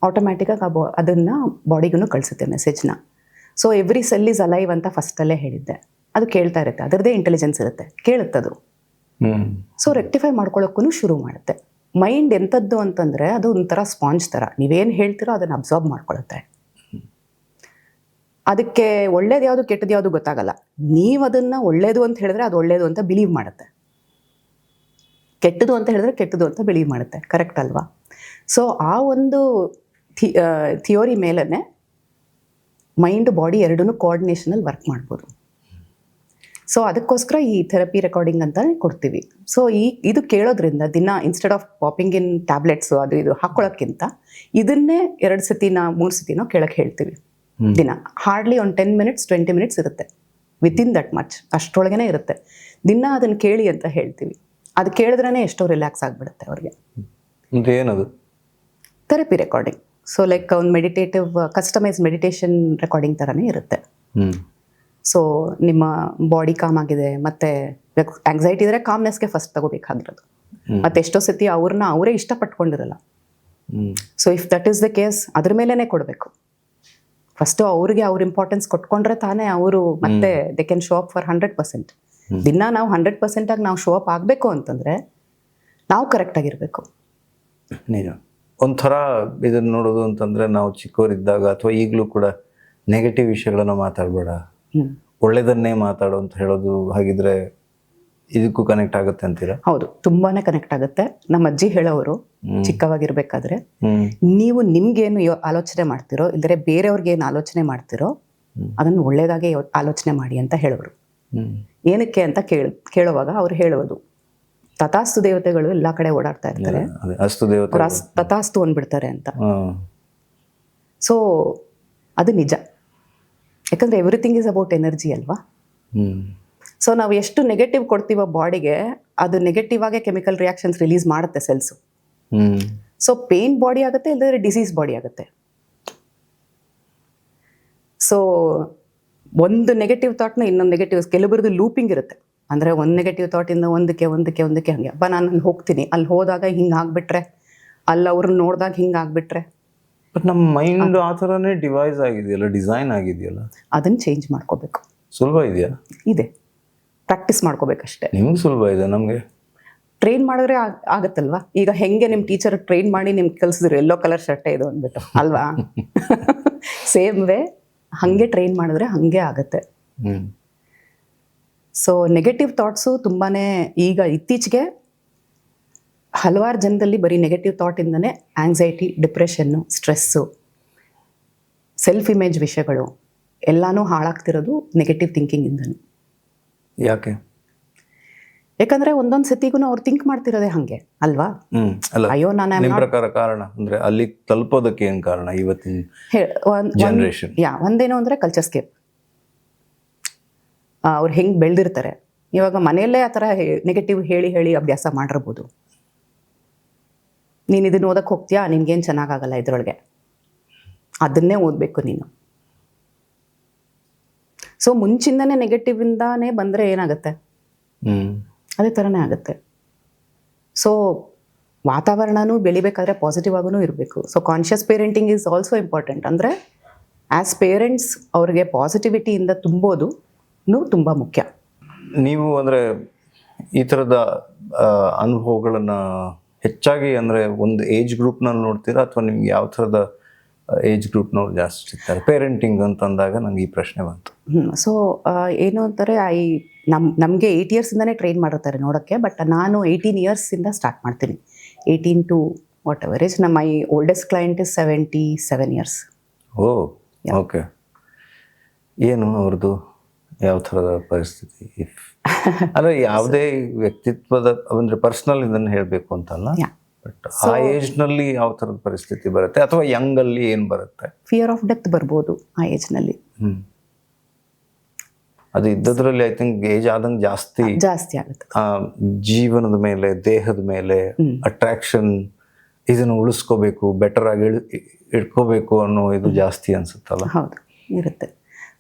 ಆಟೋಮ್ಯಾಟಿಕಾಗಿ ಅದನ್ನು ಬಾಡಿಗೂ ಕಳಿಸುತ್ತೆ ಮೆಸೇಜ್ನ. So every cell is alive ಅಂತ ಫಸ್ಟಲ್ಲೇ ಹೇಳಿದ್ದೆ, ಅದು ಕೇಳ್ತಾ ಇರುತ್ತೆ, ಅದರದ್ದೇ ಇಂಟೆಲಿಜೆನ್ಸ್ ಇರುತ್ತೆ, ಕೇಳುತ್ತದು. ಸೊ ರೆಕ್ಟಿಫೈ ಮಾಡ್ಕೊಳ್ಳೋಕ್ಕೂ ಶುರು ಮಾಡುತ್ತೆ. ಮೈಂಡ್ ಎಂಥದ್ದು ಅಂತಂದರೆ ಅದು ಒಂಥರ ಸ್ಪಾಂಜ್ ಥರ, ನೀವೇನು ಹೇಳ್ತೀರೋ ಅದನ್ನು ಅಬ್ಸಾರ್ಬ್ ಮಾಡ್ಕೊಳುತ್ತೆ. ಅದಕ್ಕೆ ಒಳ್ಳೇದು ಯಾವುದು ಕೆಟ್ಟದ್ದು ಯಾವುದು ಗೊತ್ತಾಗಲ್ಲ. ನೀವು ಅದನ್ನು ಒಳ್ಳೇದು ಅಂತ ಹೇಳಿದ್ರೆ ಅದು ಒಳ್ಳೇದು ಅಂತ ಬಿಲೀವ್ ಮಾಡುತ್ತೆ, ಕೆಟ್ಟದು ಅಂತ ಹೇಳಿದ್ರೆ ಕೆಟ್ಟದು ಅಂತ ಬಿಲೀವ್ ಮಾಡುತ್ತೆ, ಕರೆಕ್ಟ್ ಅಲ್ವಾ? ಸೊ ಆ ಒಂದು ಥಿಯೋರಿ ಮೇಲೇ ಮೈಂಡ್ ಬಾಡಿ ಎರಡೂ ಕೋಆರ್ಡಿನೇಷನಲ್ಲಿ ವರ್ಕ್ ಮಾಡ್ಬೋದು. ಸೊ ಅದಕ್ಕೋಸ್ಕರ ಈ ಥೆರಪಿ ರೆಕಾರ್ಡಿಂಗ್ ಅಂತ ಕೊಡ್ತೀವಿ. ಸೊ ಇದು ಕೇಳೋದ್ರಿಂದ ದಿನ instead of popping in tablets ಅದು ಇದು ಹಾಕ್ಕೊಳ್ಳೋಕ್ಕಿಂತ ಇದನ್ನೇ 2 ಸತಿನೋ 3 ಸತಿನೋ ಕೇಳಕ್ಕೆ ಹೇಳ್ತೀವಿ ದಿನ. ಹಾರ್ಡ್ಲಿ ಒಂದು 10 ಮಿನಿಟ್ಸ್ 20 ಮಿನಿಟ್ಸ್ ಇರುತ್ತೆ, ವಿತಿನ್ ದಟ್ ಮಚ್ ಅಷ್ಟರೊಳಗೇ ಇರುತ್ತೆ. ದಿನ ಅದನ್ನು ಕೇಳಿ ಅಂತ ಹೇಳ್ತೀವಿ. ಅದು ಕೇಳಿದ್ರೇ ಎಷ್ಟೋ ರಿಲ್ಯಾಕ್ಸ್ ಆಗಿಬಿಡುತ್ತೆ ಅವ್ರಿಗೆ. ಏನದು ಥೆರಪಿ ರೆಕಾರ್ಡಿಂಗ್? ಸೊ ಲೈಕ್ ಒಂದು ಮೆಡಿಟೇಟಿವ್ ಕಸ್ಟಮೈಸ್ ಮೆಡಿಟೇಷನ್ ರೆಕಾರ್ಡಿಂಗ್ ಥರನೇ ಇರುತ್ತೆ. ಸೊ ನಿಮ್ಮ ಬಾಡಿ ಕಾಮ್ ಆಗಿದೆ, ಮತ್ತು ಆಂಗ್ಸೈಟಿ ಇದ್ರೆ ಕಾಮ್ನೆಸ್ಗೆ ಫಸ್ಟ್ ತಗೋಬೇಕಾಗಿರೋದು. ಮತ್ತು ಎಷ್ಟೋ ಸತಿ ಅವ್ರನ್ನ ಅವರೇ ಇಷ್ಟಪಟ್ಕೊಂಡಿರಲ್ಲ. So if that is the case ಅದ್ರ ಮೇಲೇ ಕೊಡಬೇಕು. ಫಸ್ಟು ಅವ್ರಿಗೆ ಅವ್ರ ಇಂಪಾರ್ಟೆನ್ಸ್ ಕೊಟ್ಕೊಂಡ್ರೆ ತಾನೇ ಅವರು ಮತ್ತೆ they can show up for 100%. ದಿನ ನಾವು 100% ಆಗಿ ನಾವು ಶೋ ಅಪ್ ಆಗಬೇಕು ಅಂತಂದರೆ ನಾವು ಕರೆಕ್ಟಾಗಿರಬೇಕು. ನಿಜ. ಒಂಥರ ಇದನ್ನು ನೋಡೋದು ಅಂತಂದರೆ ನಾವು ಚಿಕ್ಕವರಿದ್ದಾಗ ಅಥವಾ ಈಗಲೂ ಕೂಡ ನೆಗೆಟಿವ್ ವಿಷಯಗಳನ್ನು ಮಾತಾಡಬೇಡ, ಒಳ್ಳೆಯದನ್ನೇ ಮಾತಾಡು ಅಂತ ಹೇಳೋದು. ಹಾಗಿದ್ರೆ ಇದಕ್ಕೂ ಕನೆಕ್ಟ್ ಆಗುತ್ತೆ ಅಂತೀರಾ? ಹೌದು, ತುಂಬಾನೇ ಕನೆಕ್ಟ್ ಆಗುತ್ತೆ. ನಮ್ಮ ಅಜ್ಜಿ ಹೇಳೋರು ಚಿಕ್ಕವಾಗಿರ್ಬೇಕಾದ್ರೆ, ನೀವು ನಿಮ್ಗೇನು ಆಲೋಚನೆ ಮಾಡ್ತಿರೋ ಇಲ್ಲದ್ರೆ ಬೇರೆಯವ್ರಿಗೆ ಏನು ಆಲೋಚನೆ ಮಾಡ್ತಿರೋ ಅದನ್ನು ಒಳ್ಳೇದಾಗೆ ಆಲೋಚನೆ ಮಾಡಿ ಅಂತ ಹೇಳೋರು. ಏನಕ್ಕೆ ಅಂತ ಕೇಳುವಾಗ ಅವ್ರು ಹೇಳೋದು, ತಥಾಸ್ತು ದೇವತೆಗಳು ಎಲ್ಲ ಕಡೆ ಓಡಾಡ್ತಾ ಇರ್ತಾರೆ, ತಥಾಸ್ತು ಅಂದ್ಬಿಡ್ತಾರೆ ಅಂತ. ಸೊ ಅದು ನಿಜ, ಯಾಕಂದರೆ ಎವ್ರಿಥಿಂಗ್ ಈಸ್ ಅಬೌಟ್ ಎನರ್ಜಿ ಅಲ್ವಾ? ಸೊ ನಾವು ಎಷ್ಟು ನೆಗೆಟಿವ್ ಕೊಡ್ತೀವೋ ಬಾಡಿಗೆ, ಅದು ನೆಗೆಟಿವ್ ಆಗೇ ಕೆಮಿಕಲ್ ರಿಯಾಕ್ಷನ್ಸ್ ರಿಲೀಸ್ ಮಾಡುತ್ತೆ ಸೆಲ್ಸು. ಸೊ ಪೇನ್ ಬಾಡಿ ಆಗುತ್ತೆ, ಇಲ್ಲದ್ರೆ ಡಿಸೀಸ್ ಬಾಡಿ ಆಗುತ್ತೆ. ಸೊ ಒಂದು ನೆಗೆಟಿವ್ ಥಾಟ್ನ ಇನ್ನೊಂದು ನೆಗೆಟಿವ್, ಕೆಲವರದ್ದು ಲೂಪಿಂಗ್ ಇರುತ್ತೆ. ಅಂದರೆ ಒಂದು ನೆಗೆಟಿವ್ ಥಾಟಿಂದ ಒಂದಕ್ಕೆ ಹಾಗೆ ಅಪ್ಪ ನಾನು ಅಲ್ಲಿ ಹೋಗ್ತೀನಿ, ಅಲ್ಲಿ ಹೋದಾಗ ಹಿಂಗೆ ಆಗಿಬಿಟ್ರೆ, ಅಲ್ಲಿ ಅವ್ರನ್ನ ನೋಡಿದಾಗ ಹಿಂಗೆ ಆಗಿಬಿಟ್ರೆ. ಬಟ್ ನಮ್ಮ ಮೈಂಡ್ ಆ ಥರನೇ ಡಿಸೈನ್ ಆಗಿದೆಯಲ್ಲ, ಅದನ್ನು ಚೇಂಜ್ ಮಾಡ್ಕೋಬೇಕು. ಸುಲಭ ಇದೆಯಾ? ಇದೆ, ಪ್ರಾಕ್ಟೀಸ್ ಮಾಡ್ಕೋಬೇಕಷ್ಟೇ. ನಿಮ್ಗೆ ಸುಲಭ ಇದೆ, ನಮಗೆ ಟ್ರೈನ್ ಮಾಡಿದ್ರೆ ಆಗತ್ತಲ್ವಾ? ಈಗ ಹೆಂಗೆ ನಿಮ್ಮ ಟೀಚರ್ ಟ್ರೈನ್ ಮಾಡಿ ನಿಮ್ಗೆ ಕಲಿಸಿದ್ರು ಎಲ್ಲೋ ಕಲರ್ ಶರ್ಟೇ ಇದು ಅಂದ್ಬಿಟ್ಟು ಅಲ್ವಾ? ಸೇಮ್ ವೇ ಹಾಗೆ ಟ್ರೈನ್ ಮಾಡಿದ್ರೆ ಹಾಗೆ ಆಗುತ್ತೆ. ಸೊ ನೆಗೆಟಿವ್ ಥಾಟ್ಸು ತುಂಬಾ ಈಗ ಇತ್ತೀಚೆಗೆ ಹಲವಾರು ಜನದಲ್ಲಿ ಬರೀ ನೆಗೆಟಿವ್ ಥಾಟಿಂದನೇ anxiety, depression, stress, self image ವಿಷಯಗಳು ಎಲ್ಲನೂ ಹಾಳಾಗ್ತಿರೋದು ನೆಗೆಟಿವ್ ಥಿಂಕಿಂಗಿಂದನು. ಯಾಕೆ? ಯಾಕಂದ್ರೆ ಒಂದೊಂದು ಸತಿಗೂ ಅವ್ರು ಥಿಂಕ್ ಮಾಡ್ತಿರೋದೇ ಹಾಗೆ ಅಲ್ವಾ? ಅಯ್ಯೋ ನಾನು ಪ್ರಕಾರ ಕಾರಣ ಅಂದ್ರೆ ಅಲ್ಲಿ ತಲುಪೋದಕ್ಕೆ ಏನು ಕಾರಣ ಇವತ್ತಿನ ಜನರೇಷನ್? ಒಂದೇನೋ ಅಂದ್ರೆ ಕಲ್ಚರ್ಸ್ಕೇಪ್, ಅವ್ರು ಹೆಂಗೆ ಬೆಳೆದಿರ್ತಾರೆ. ಇವಾಗ ಮನೆಯಲ್ಲೇ ಆ ಥರ ನೆಗೆಟಿವ್ ಹೇಳಿ ಅಭ್ಯಾಸ ಮಾಡಿರ್ಬೋದು. ನೀನು ಇದನ್ನ ಓದಕ್ಕೆ ಹೋಗ್ತೀಯಾ, ನಿನ್ಗೇನು ಚೆನ್ನಾಗಾಗಲ್ಲ ಇದರೊಳಗೆ, ಅದನ್ನೇ ಓದಬೇಕು ನೀನು. ಸೊ ಮುಂಚಿಂದನೇ ನೆಗೆಟಿವಿಂದಾನೇ ಬಂದರೆ ಏನಾಗುತ್ತೆ, ಅದೇ ಥರನೇ ಆಗುತ್ತೆ. ಸೊ ವಾತಾವರಣನೂ ಬೆಳಿಬೇಕಾದ್ರೆ ಪಾಸಿಟಿವ್ ಆಗೂ ಇರಬೇಕು. So conscious parenting is also important. ಅಂದರೆ ಆ್ಯಸ್ ಪೇರೆಂಟ್ಸ್ ಅವ್ರಿಗೆ ಪಾಸಿಟಿವಿಟಿಯಿಂದ ತುಂಬೋದು ತುಂಬ ಮುಖ್ಯ. ನೀವು ಅಂದರೆ ಈ ಥರದ ಅನುಭವಗಳನ್ನು ಹೆಚ್ಚಾಗಿ ಅಂದರೆ ಒಂದು ಏಜ್ ಗ್ರೂಪ್ನಲ್ಲಿ ನೋಡ್ತೀರಾ, ಅಥವಾ ನಿಮ್ಗೆ ಯಾವ ಥರದ ಏಜ್ ಗ್ರೂಪ್ನವ್ರು ಜಾಸ್ತಿ ಸಿಗ್ತಾರೆ ಪೇರೆಂಟಿಂಗ್ ಅಂತಂದಾಗ ನನಗೆ ಈ ಪ್ರಶ್ನೆ ಬಂತು. ಸೊ ಏನು ಅಂತಾರೆ, ನಮಗೆ 8 ಇಯರ್ಸಿಂದನೇ ಟ್ರೈನ್ ಮಾಡಿರ್ತಾರೆ ನೋಡೋಕ್ಕೆ. ಬಟ್ ನಾನು 18 ಇಯರ್ಸಿಂದ ಸ್ಟಾರ್ಟ್ ಮಾಡ್ತೀನಿ. 18 to whatever age. My oldest client is 77 years. Oh okay. ಏನು ಅವ್ರದ್ದು ಯಾವ ಥರದ ಪರಿಸ್ಥಿತಿ? ಅಂದರೆ ಯಾವುದೇ ವ್ಯಕ್ತಿತ್ವದ ಅಂದರೆ ಪರ್ಸ್ನಲ್ ಇದನ್ನು ಹೇಳಬೇಕು ಅಂತಲ್ಲ, ಬಟ್ ಆ ಏಜ್ನಲ್ಲಿ ಯಾವ ಥರದ ಪರಿಸ್ಥಿತಿ ಬರುತ್ತೆ, ಅಥವಾ ಯಂಗಲ್ಲಿ ಏನು ಬರುತ್ತೆ? ಫಿಯರ್ ಆಫ್ ಡೆತ್ ಬರ್ಬೋದು ಆ ಏಜ್ನಲ್ಲಿ. ಅದು ಇದ್ದದ್ರಲ್ಲಿ ಐ ಥಿಂಕ್ ಏಜ್ ಆದಂಗೆ ಜಾಸ್ತಿ ಆಗುತ್ತೆ. ಜೀವನದ ಮೇಲೆ, ದೇಹದ ಮೇಲೆ ಅಟ್ರಾಕ್ಷನ್, ಇದನ್ನು ಉಳಿಸ್ಕೋಬೇಕು, ಬೆಟರ್ ಆಗಿ ಇಟ್ಕೋಬೇಕು ಅನ್ನೋ ಇದು ಜಾಸ್ತಿ ಅನ್ಸುತ್ತಲ್ಲ. ಹೌದು, ಇರುತ್ತೆ.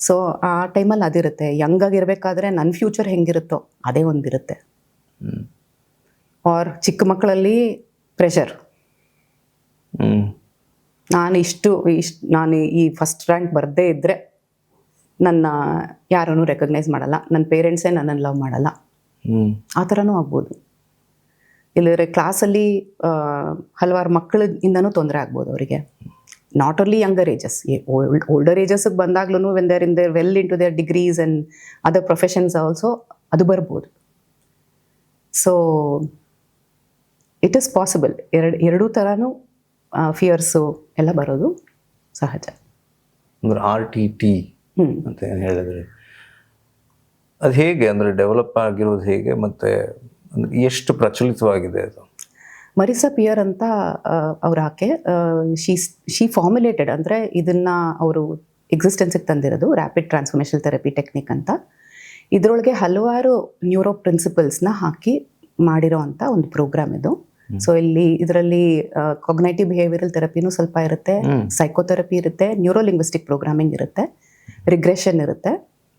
ಸೊ ಆ ಟೈಮಲ್ಲಿ ಅದಿರುತ್ತೆ. ಯಂಗ್ ಆಗಿರ್ಬೇಕಾದ್ರೆ ನನ್ನ ಫ್ಯೂಚರ್ ಹೆಂಗಿರುತ್ತೋ ಅದೇ ಒಂದಿರುತ್ತೆ. ಆರ್ ಚಿಕ್ಕ ಮಕ್ಕಳಲ್ಲಿ ಪ್ರೆಷರ್, ನಾನು ಈ ಫಸ್ಟ್ ರ್ಯಾಂಕ್ ಬರದೇ ಇದ್ದರೆ ನನ್ನ ಯಾರನ್ನು ರೆಕಗ್ನೈಸ್ ಮಾಡಲ್ಲ, ನನ್ನ ಪೇರೆಂಟ್ಸೇ ನನ್ನನ್ನು ಲವ್ ಮಾಡಲ್ಲ, ಆ ಥರನೂ ಆಗ್ಬೋದು. ಇಲ್ಲದ್ರೆ ಕ್ಲಾಸಲ್ಲಿ ಹಲವಾರು ಮಕ್ಕಳಿಂದನೂ ತೊಂದರೆ ಆಗ್ಬೋದು ಅವರಿಗೆ. Not only younger ages, older ಏಜಸ್ಗೆ ಬಂದಾಗ್ಲೂ when they're in their well into their degrees and other professions also ಅದು ಬರ್ಬೋದು. So it is possible. ಎರಡೂ ಥರನೂ ಫಿಯರ್ಸು ಎಲ್ಲ ಬರೋದು ಸಹಜ. ಅಂದ್ರೆ RTT ಅಂತ ಏನು ಹೇಳಿದ್ರೆ ಅದು ಹೇಗೆ, ಅಂದರೆ ಡೆವಲಪ್ ಆಗಿರೋದು ಹೇಗೆ, ಮತ್ತು ಎಷ್ಟು ಪ್ರಚಲಿತವಾಗಿದೆ ಅದು? ಮರಿಸಾ ಪಿಯರ್ ಅಂತ ಅವ್ರು ಆಕೆ ಶಿ ಫಾರ್ಮುಲೇಟೆಡ್, ಅಂದರೆ ಇದನ್ನು ಅವರು ಎಕ್ಸಿಸ್ಟೆನ್ಸಿಗೆ ತಂದಿರೋದು ರ್ಯಾಪಿಡ್ ಟ್ರಾನ್ಸ್ಫಾರ್ಮೇಷನಲ್ ಥೆರಪಿ ಟೆಕ್ನಿಕ್ ಅಂತ. ಇದರೊಳಗೆ ಹಲವಾರು ನ್ಯೂರೋ ಪ್ರಿನ್ಸಿಪಲ್ಸ್ನ ಹಾಕಿ ಮಾಡಿರೋ ಅಂಥ ಒಂದು ಪ್ರೋಗ್ರಾಮ್ ಇದು. ಸೊ ಇದರಲ್ಲಿ ಕಾಗ್ನೈಟಿವ್ ಬಿಹೇವಿಯರಲ್ ಥೆರಪಿನೂ ಸ್ವಲ್ಪ ಇರುತ್ತೆ, ಸೈಕೋಥೆರಪಿ ಇರುತ್ತೆ, ನ್ಯೂರೋ ಲಿಂಗ್ವಿಸ್ಟಿಕ್ ಪ್ರೋಗ್ರಾಮಿಂಗ್ ಇರುತ್ತೆ, ರಿಗ್ರೆಷನ್ ಇರುತ್ತೆ,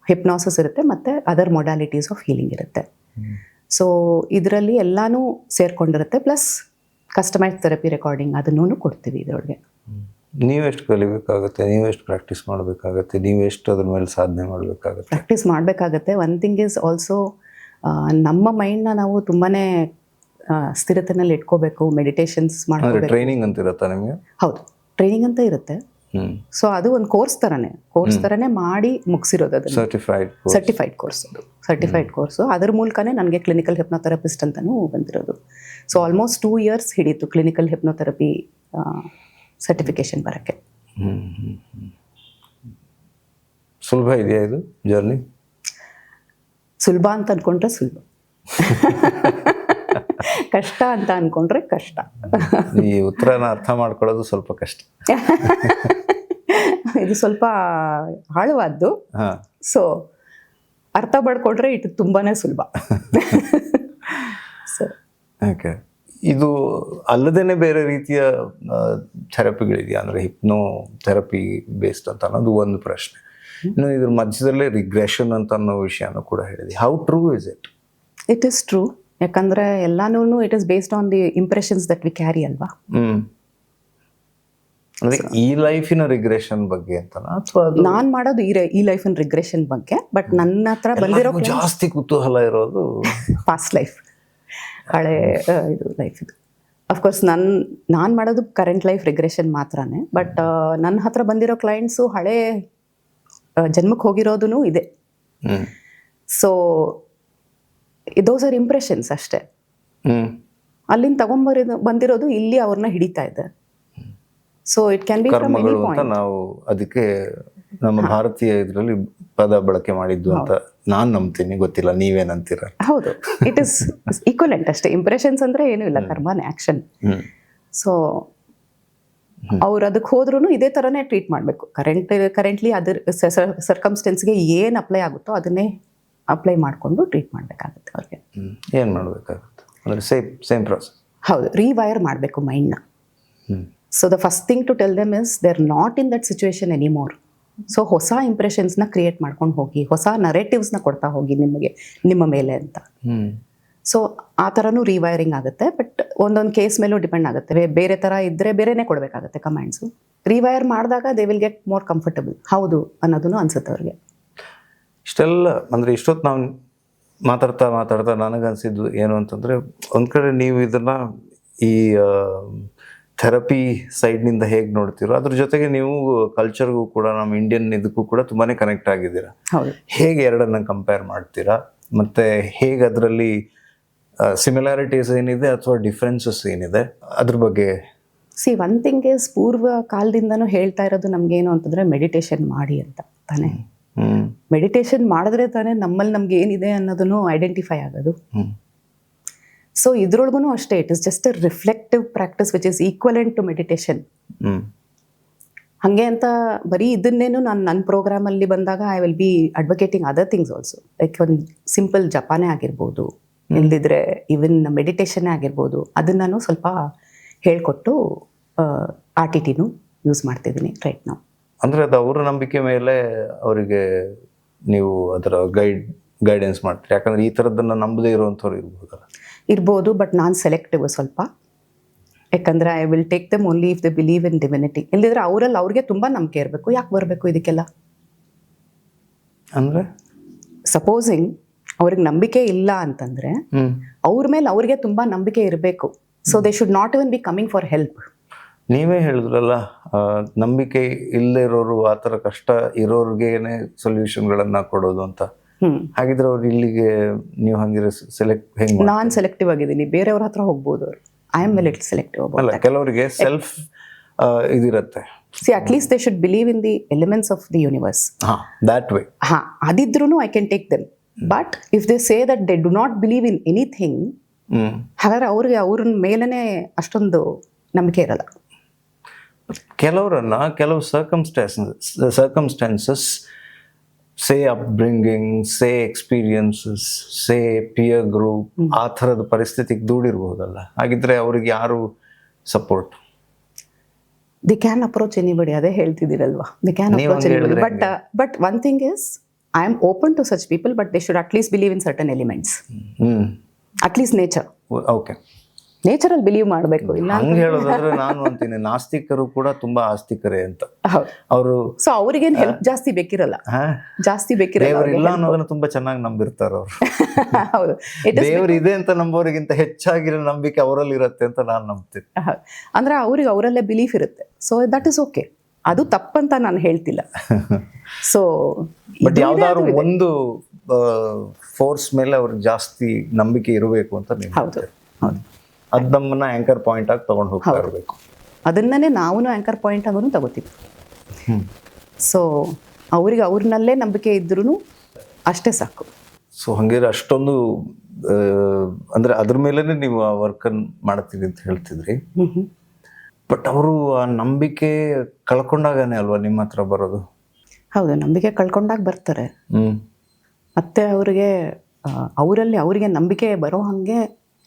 ಹಿಪ್ನಾಸಿಸ್ ಇರುತ್ತೆ, ಮತ್ತು ಅದರ್ ಮೊಡಾಲಿಟೀಸ್ ಆಫ್ ಹೀಲಿಂಗ್ ಇರುತ್ತೆ. ಸೊ ಇದರಲ್ಲಿ ಎಲ್ಲನೂ ಸೇರ್ಕೊಂಡಿರುತ್ತೆ. ಪ್ಲಸ್ ಕಸ್ಟಮೈಸ್ ಥೆರಪಿ ರೆಕಾರ್ಡಿಂಗ್ ಅದನ್ನೂ ಕೊಡ್ತೀವಿ ಇದರೊಳಗೆ. ನೀವೆಷ್ಟು ಕಲಿಬೇಕಾಗುತ್ತೆ, ನೀವೆಷ್ಟು ಪ್ರಾಕ್ಟೀಸ್ ಮಾಡಬೇಕಾಗತ್ತೆ, ನೀವೆಷ್ಟು ಅದ್ರ ಮೇಲೆ ಸಾಧನೆ ಮಾಡಬೇಕಾಗತ್ತೆ? ಪ್ರಾಕ್ಟೀಸ್ ಮಾಡಬೇಕಾಗತ್ತೆ. ಒನ್ ಥಿಂಗ್ ಈಸ್ ಆಲ್ಸೋ ನಮ್ಮ ಮೈಂಡ್ನ ನಾವು ತುಂಬಾ ಸ್ಥಿರತೆನಲ್ಲಿ ಇಟ್ಕೋಬೇಕು. ಮೆಡಿಟೇಷನ್ಸ್ ಮಾಡಬೇಕು. ಟ್ರೈನಿಂಗ್ ಅಂತ ಇರುತ್ತಾ ನಿಮಗೆ? ಹೌದು, ಟ್ರೈನಿಂಗ್ ಅಂತ ಇರುತ್ತೆ. ಸೊ ಅದು ಒಂದು ಕೋರ್ಸ್ ಥರನೇ ಮಾಡಿ ಮುಗಿಸಿರೋದು. ಅದು ಸರ್ಟಿಫೈಡ್ ಕೋರ್ಸು. ಅದ್ರ ಮೂಲಕನೇ ನನಗೆ ಕ್ಲಿನಿಕಲ್ ಹಿಪ್ನೋಥೆರಪಿಸ್ಟ್ ಅಂತಲೂ ಬಂದಿರೋದು. ಸೊ ಆಲ್ಮೋಸ್ಟ್ 2 years ಹಿಡೀತು ಕ್ಲಿನಿಕಲ್ ಹಿಪ್ನೋಥೆರಪಿ ಸರ್ಟಿಫಿಕೇಶನ್ ಬರೋಕ್ಕೆ. ಸುಲಭ ಇದೆಯಾ ಇದು ಜರ್ನಿ? ಸುಲಭ ಅಂತ ಅಂದ್ಕೊಂಡ್ರೆ ಸುಲಭ, ಕಷ್ಟ ಅಂತ ಅಂದ್ಕೊಂಡ್ರೆ ಕಷ್ಟ. ಈ ಉತ್ತರನ ಅರ್ಥ ಮಾಡ್ಕೊಳ್ಳೋದು ಸ್ವಲ್ಪ ಕಷ್ಟ. ಇದು ಸ್ವಲ್ಪ ಆಳವಾದ್ದು. ಸೊ ಅರ್ಥ ಮಾಡ್ಕೊಂಡ್ರೆ ಇದು ತುಂಬಾನೇ ಸುಲಭ. ಓಕೆ. ಇದು ಅಲ್ಲದೇನೆ ಬೇರೆ ರೀತಿಯ ಥೆರಪಿಗಳಿದೆಯಾ, ಅಂದರೆ ಹಿಪ್ನೋ ಥೆರಪಿ ಬೇಸ್ಡ್ ಅಂತ ಅನ್ನೋದು ಒಂದು ಪ್ರಶ್ನೆ. ಇನ್ನು ಇದ್ರ ಮಧ್ಯದಲ್ಲೇ ರಿಗ್ರೆಷನ್ ಅಂತ ಅನ್ನೋ ವಿಷಯನೂ ಕೂಡ ಹೇಳಿದೆ. How true is it? It is true. ಯಾಕಂದರೆ ಎಲ್ಲಾನು it is based on the impressions that we carry ಅಲ್ವಾ. ಅಂದರೆ ಈ ಲೈಫಿನ ರಿಗ್ರೆಷನ್ ಬಗ್ಗೆ ಅಂತನಾ, ಅಥವಾ ನಾನು ಮಾಡೋದು ಈ ಲೈಫಿನ ರಿಗ್ರೆಷನ್ ಬಗ್ಗೆ? ಬಟ್ ನನ್ನ ಹತ್ರ ಬಂದಿರೋ ಜಾಸ್ತಿ ಕುತೂಹಲ ಇರೋದು ಪಾಸ್ಟ್ ಲೈಫ್, ಹಳೆ ಇದು ಲೈಫ್. ಇದು ಅಫ್ಕೋರ್ಸ್ ನಾನು ಮಾಡೋದು ಕರೆಂಟ್ ಲೈಫ್ ರಿಗ್ರೆಷನ್ ಮಾತ್ರನೇ. ಬಟ್ ನನ್ನ ಹತ್ರ ಬಂದಿರೋ ಕ್ಲೈಂಟ್ಸು ಹಳೆ ಜನ್ಮಕ್ಕೆ ಹೋಗಿರೋದು ಇದೆ. ಸೊ ದೋಸ್ ಆರ್ ಇಂಪ್ರೆಷನ್ಸ್ ಅಷ್ಟೇ. ಅಲ್ಲಿಂದ ಬಂದಿರೋದು ಇಲ್ಲಿ ಅವ್ರನ್ನ ಹಿಡಿತಾ ಇದೆ. So it can be from any point. ನಾವು ಅದಕ್ಕೆ ನಮ್ಮ ಭಾರತೀಯ ಇದರಲ್ಲಿ ಪದ ಬಳಕೆ ಮಾಡಿದ್ದು ಅಂತ ನಾನು ನಂಬ್ತೀನಿ, ಗೊತ್ತಿಲ್ಲ ನೀವೇನಂತೀರ. ಹೌದು, ಇಟ್ ಇಸ್ ಈಕ್ವಲೆಂಟ್ ಅಷ್ಟೇ. ಇಂಪ್ರೆಷನ್ಸ್ ಅಂದ್ರೆ ಏನೂ ಇಲ್ಲ, ಕರ್ಮನೇ ಆಕ್ಷನ್. ಸೊ ಅವ್ರು ಅದಕ್ಕೆ ಹೋದ್ರೂ ಇದೇ ಥರನೇ ಟ್ರೀಟ್ ಮಾಡಬೇಕು. ಕರೆಂಟ್ಲಿ ಅದ್ರ ಸರ್ಕಮ್ಸ್ಟೆನ್ಸ್ಗೆ ಏನು ಅಪ್ಲೈ ಆಗುತ್ತೋ ಅದನ್ನೇ ಅಪ್ಲೈ ಮಾಡಿಕೊಂಡು ಟ್ರೀಟ್ ಮಾಡಬೇಕಾಗುತ್ತೆ ಅವ್ರಿಗೆ. ಏನು ಮಾಡಬೇಕಾಗುತ್ತೆ ಅಂದರೆ ಸೇಮ್ ಪ್ರಾಸೆಸ್? ಹೌದು, ರೀವೈರ್ ಮಾಡಬೇಕು ಮೈಂಡ್ನ. So the first thing to tell them is they are not in that situation anymore. So ಹೊಸ ಇಂಪ್ರೆಷನ್ಸ್ನ ಕ್ರಿಯೇಟ್ ಮಾಡ್ಕೊಂಡು ಹೋಗಿ, ಹೊಸ ನರೇಟಿವ್ಸ್ನ ಕೊಡ್ತಾ ಹೋಗಿ ನಿಮ್ಮ ಮೇಲೆ ಅಂತ. ಸೊ ಆ ಥರನೂ ರೀವೈರಿಂಗ್ ಆಗುತ್ತೆ. ಬಟ್ ಒಂದೊಂದು ಕೇಸ್ ಮೇಲೂ ಡಿಪೆಂಡ್ ಆಗುತ್ತೆ. ಬೇರೆ ಥರ ಇದ್ದರೆ ಬೇರೆನೇ ಕೊಡಬೇಕಾಗುತ್ತೆ ಕಮೆಂಟ್ಸು. ರೀವೈರ್ ಮಾಡಿದಾಗ they will get more comfortable, ಹೌದು ಅನ್ನೋದನ್ನು ಅನ್ಸುತ್ತೆ ಅವ್ರಿಗೆ. ಇಷ್ಟೆಲ್ಲ ಅಂದರೆ ಇಷ್ಟೊತ್ತು ನಾವು ಮಾತಾಡ್ತಾ ನನಗನ್ಸಿದ್ದು ಏನು ಅಂತಂದರೆ, ಒಂದು ಕಡೆ ನೀವು ಇದನ್ನು ಈ ಥೆರಪಿ ಸೈಡ್ನಿಂದ ಹೇಗೆ ನೋಡ್ತೀರೋ, ಅದ್ರ ಜೊತೆಗೆ ನೀವು ಕಲ್ಚರ್ಗೂ ಕೂಡ, ನಮ್ಮ ಇಂಡಿಯನ್ ಇದಕ್ಕೂ ಕೂಡ ತುಂಬಾ ಕನೆಕ್ಟ್ ಆಗಿದ್ದೀರಾ. ಹೌದು. ಹೇಗೆ ಎರಡನ್ನ ಕಂಪೇರ್ ಮಾಡ್ತೀರಾ, ಮತ್ತು ಹೇಗೆ ಅದರಲ್ಲಿ ಸಿಮಿಲಾರಿಟೀಸ್ ಏನಿದೆ ಅಥವಾ ಡಿಫ್ರೆನ್ಸಸ್ ಏನಿದೆ ಅದ್ರ ಬಗ್ಗೆ? ಒನ್ ಥಿಂಗ್ ಇಸ್, ಪೂರ್ವ ಕಾಲದಿಂದನೂ ಹೇಳ್ತಾ ಇರೋದು ನಮ್ಗೇನು ಅಂತಂದರೆ ಮೆಡಿಟೇಷನ್ ಮಾಡಿ ಅಂತ ತಾನೇ. ಮೆಡಿಟೇಷನ್ ಮಾಡಿದ್ರೆ ತಾನೇ ನಮ್ಮಲ್ಲಿ ನಮ್ಗೆ ಏನಿದೆ ಅನ್ನೋದನ್ನು ಐಡೆಂಟಿಫೈ ಆಗೋದು. ಸೊ ಇದ್ರೊಳಗೂ ಅಷ್ಟೇ, it is just a reflective practice which is equivalent to meditation. ಹಾಗೆ ಅಂತ ಬರೀ ಇದನ್ನೇನು ನನ್ನ ಪ್ರೋಗ್ರಾಮಲ್ಲಿ ಬಂದಾಗ I will be advocating other things also. Like ಒಂದು ಸಿಂಪಲ್ ಜಪಾನೇ ಆಗಿರ್ಬೋದು, ಇಲ್ದಿದ್ರೆ ಈವನ್ ಮೆಡಿಟೇಷನ್ನೇ ಆಗಿರ್ಬೋದು, ಅದನ್ನು ನಾನು ಸ್ವಲ್ಪ ಹೇಳ್ಕೊಟ್ಟು RTTನೂ ಯೂಸ್ ಮಾಡ್ತಿದ್ದೀನಿ ರೈಟ್ ನಾವು. ಅಂದರೆ ಅದು ಅವರ ನಂಬಿಕೆ ಮೇಲೆ ಅವರಿಗೆ ನೀವು ಅದರ ಗೈಡೆನ್ಸ್ ಮಾಡ್ತೀರಿ? ಯಾಕಂದರೆ ಈ ಥರದ್ದನ್ನು ನಂಬದೇ ಇರುವಂಥವ್ರು ಇರ್ಬೋದು, ಬಟ್ ನಾನು ಸೆಲೆಕ್ಟಿವ್ ಸ್ವಲ್ಪ. ಯಾಕಂದರೆ I will take them only if they believe in divinity. ಇಲ್ದಿದ್ರೆ ಅವ್ರಿಗೆ ತುಂಬ ನಂಬಿಕೆ ಇರಬೇಕು. ಯಾಕೆ ಬರಬೇಕು ಇದಕ್ಕೆಲ್ಲ? ಅಂದರೆ ಸಪೋಸಿಂಗ್ ಅವ್ರಿಗೆ ನಂಬಿಕೆ ಇಲ್ಲ ಅಂತಂದರೆ ಅವ್ರ ಮೇಲೆ ಅವ್ರಿಗೆ ತುಂಬ ನಂಬಿಕೆ ಇರಬೇಕು. So they should not even be coming for help. ನೀವೇ ಹೇಳಿದ್ರಲ್ಲ, ನಂಬಿಕೆ ಇಲ್ಲದೆ ಇರೋರು, ಆ ಥರ ಕಷ್ಟ ಇರೋರ್ಗೇನೆ ಸೊಲ್ಯೂಷನ್ಗಳನ್ನು ಕೊಡೋದು ಅಂತ. ಹಾಗಿದ್ರೆ ಅವ್ರು ಇಲ್ಲಿಗೆ ನೀವು ಹಂಗಿದ್ರೆ ಹೆಂಗೆ? ನಾನು ಸೆಲೆಕ್ಟಿವ್ ಆಗಿದ್ದೀನಿ, ಬೇರೆಯವ್ರ ಹತ್ರ ಹೋಗ್ಬೋದು ಅವರು. I am little selective. ಅಲ್ಲ, ಕೆಲವರಿಗೆ ಸೆಲ್ಫ್ ಇದಿರುತ್ತೆ. At least they should believe in the elements of the universe. That way. ಅದಿದ್ರೂ I can take them. But if they say that they do not believe in anything, ಹಾಗಾದ್ರೆ ಅವ್ರ ಮೇಲೇ ಅಷ್ಟೊಂದು ನಂಬಿಕೆ ಇರಲ್ಲ. ಕೆಲವು circumstances, say upbringing, say experiences, say peer group, ಆ ಥರದ ಪರಿಸ್ಥಿತಿಗೆ ದೂಡಿರ್ಬೋದಲ್ಲ. ಹಾಗಿದ್ರೆ ಅವ್ರಿಗೆ ಯಾರು support? They can approach anybody. ಅದೇ ಹೇಳ್ತಿದ್ದೀರಲ್ವಾ, the can approach anybody. But one thing is, I am open to such people, but they should at least believe in certain elements. At least nature. Okay, ನೇಚರಲ್ಲಿ ಬಿಲೀವ್ ಮಾಡಬೇಕು. ಇಲ್ಲ ಹಂಗೆ ಹೇಳೋದಾದ್ರೆ ನಾನು ಅಂತೀನಿ, ನಾಸ್ತಿಕರು ಕೂಡ ತುಂಬಾ ಆಸ್ತಿಕರೇ ಅಂತ. ಅವರು ಸೊ ಅವ್ರಿಗೇನು ಹೆಲ್ಪ್ ಜಾಸ್ತಿ ಬೇಕಿರಲ್ಲ, ಜಾಸ್ತಿ ಬೇಕಿರಲ್ಲ. ಇಲ್ಲ ಅನ್ನೋದನ್ನ ತುಂಬಾ ಚೆನ್ನಾಗಿ ನಂಬಿರ್ತಾರ ಅವರು. ಹೌದು, ದೇವ್ರು ಇದೆ ಅಂತ ನಂಬೋರಿಗಿಂತ ಹೆಚ್ಚಾಗಿರೋ ನಂಬಿಕೆ ಅವರಲ್ಲಿ ಇರುತ್ತೆ ಅಂತ ನಾನು ನಂಬ್ತೀನಿ. ಅಂದ್ರೆ ಅವ್ರಿಗೆ ಅವರಲ್ಲೇ ಬಿಲೀಫ್ ಇರುತ್ತೆ. ಸೊ ದಟ್ ಇಸ್ ಓಕೆ, ಅದು ತಪ್ಪಂತ ನಾನು ಹೇಳ್ತಿಲ್ಲ. ಸೊ ಬಟ್ ಯಾವ್ದಾದ್ರು ಒಂದು ಫೋರ್ಸ್ ಮೇಲೆ ಅವ್ರಿಗೆ ಜಾಸ್ತಿ ನಂಬಿಕೆ ಇರಬೇಕು ಅಂತ ನೀವು. ಹೌದು ಹೌದು, ಅದು ನಮ್ಮನ್ನ ಆಂಕರ್ ಪಾಯಿಂಟ್ ಆಗಿ ತಗೊಂಡು ಹೋಗ್ತಾ ಇರಬೇಕು. ಅದನ್ನೇ ನಾವು ಆಂಕರ್ ಪಾಯಿಂಟ್ ಆಗೂ ತಗೋತೀವಿ. ಸೊ ಅವ್ರಿಗೆ ಅವ್ರನ್ನಲ್ಲೇ ನಂಬಿಕೆ ಇದ್ರೂ ಅಷ್ಟೇ ಸಾಕು. ಸೊ ಹಂಗಿದ್ರೆ ಅಷ್ಟೊಂದು ಅಂದ್ರೆ ಅದ್ರ ಮೇಲೇನೆ ನೀವು ಆ ವರ್ಕನ್ನು ಮಾಡ್ತೀವಿ ಅಂತ ಹೇಳ್ತಿದ್ರಿ. ಬಟ್ ಅವರು ಆ ನಂಬಿಕೆ ಕಳ್ಕೊಂಡಾಗನೇ ಅಲ್ವಾ ನಿಮ್ಮ ಹತ್ರ ಬರೋದು? ಹೌದು, ನಂಬಿಕೆ ಕಳ್ಕೊಂಡಾಗ ಬರ್ತಾರೆ. ಮತ್ತೆ ಅವರಿಗೆ ನಂಬಿಕೆ ಬರೋ ಹಾಗೆ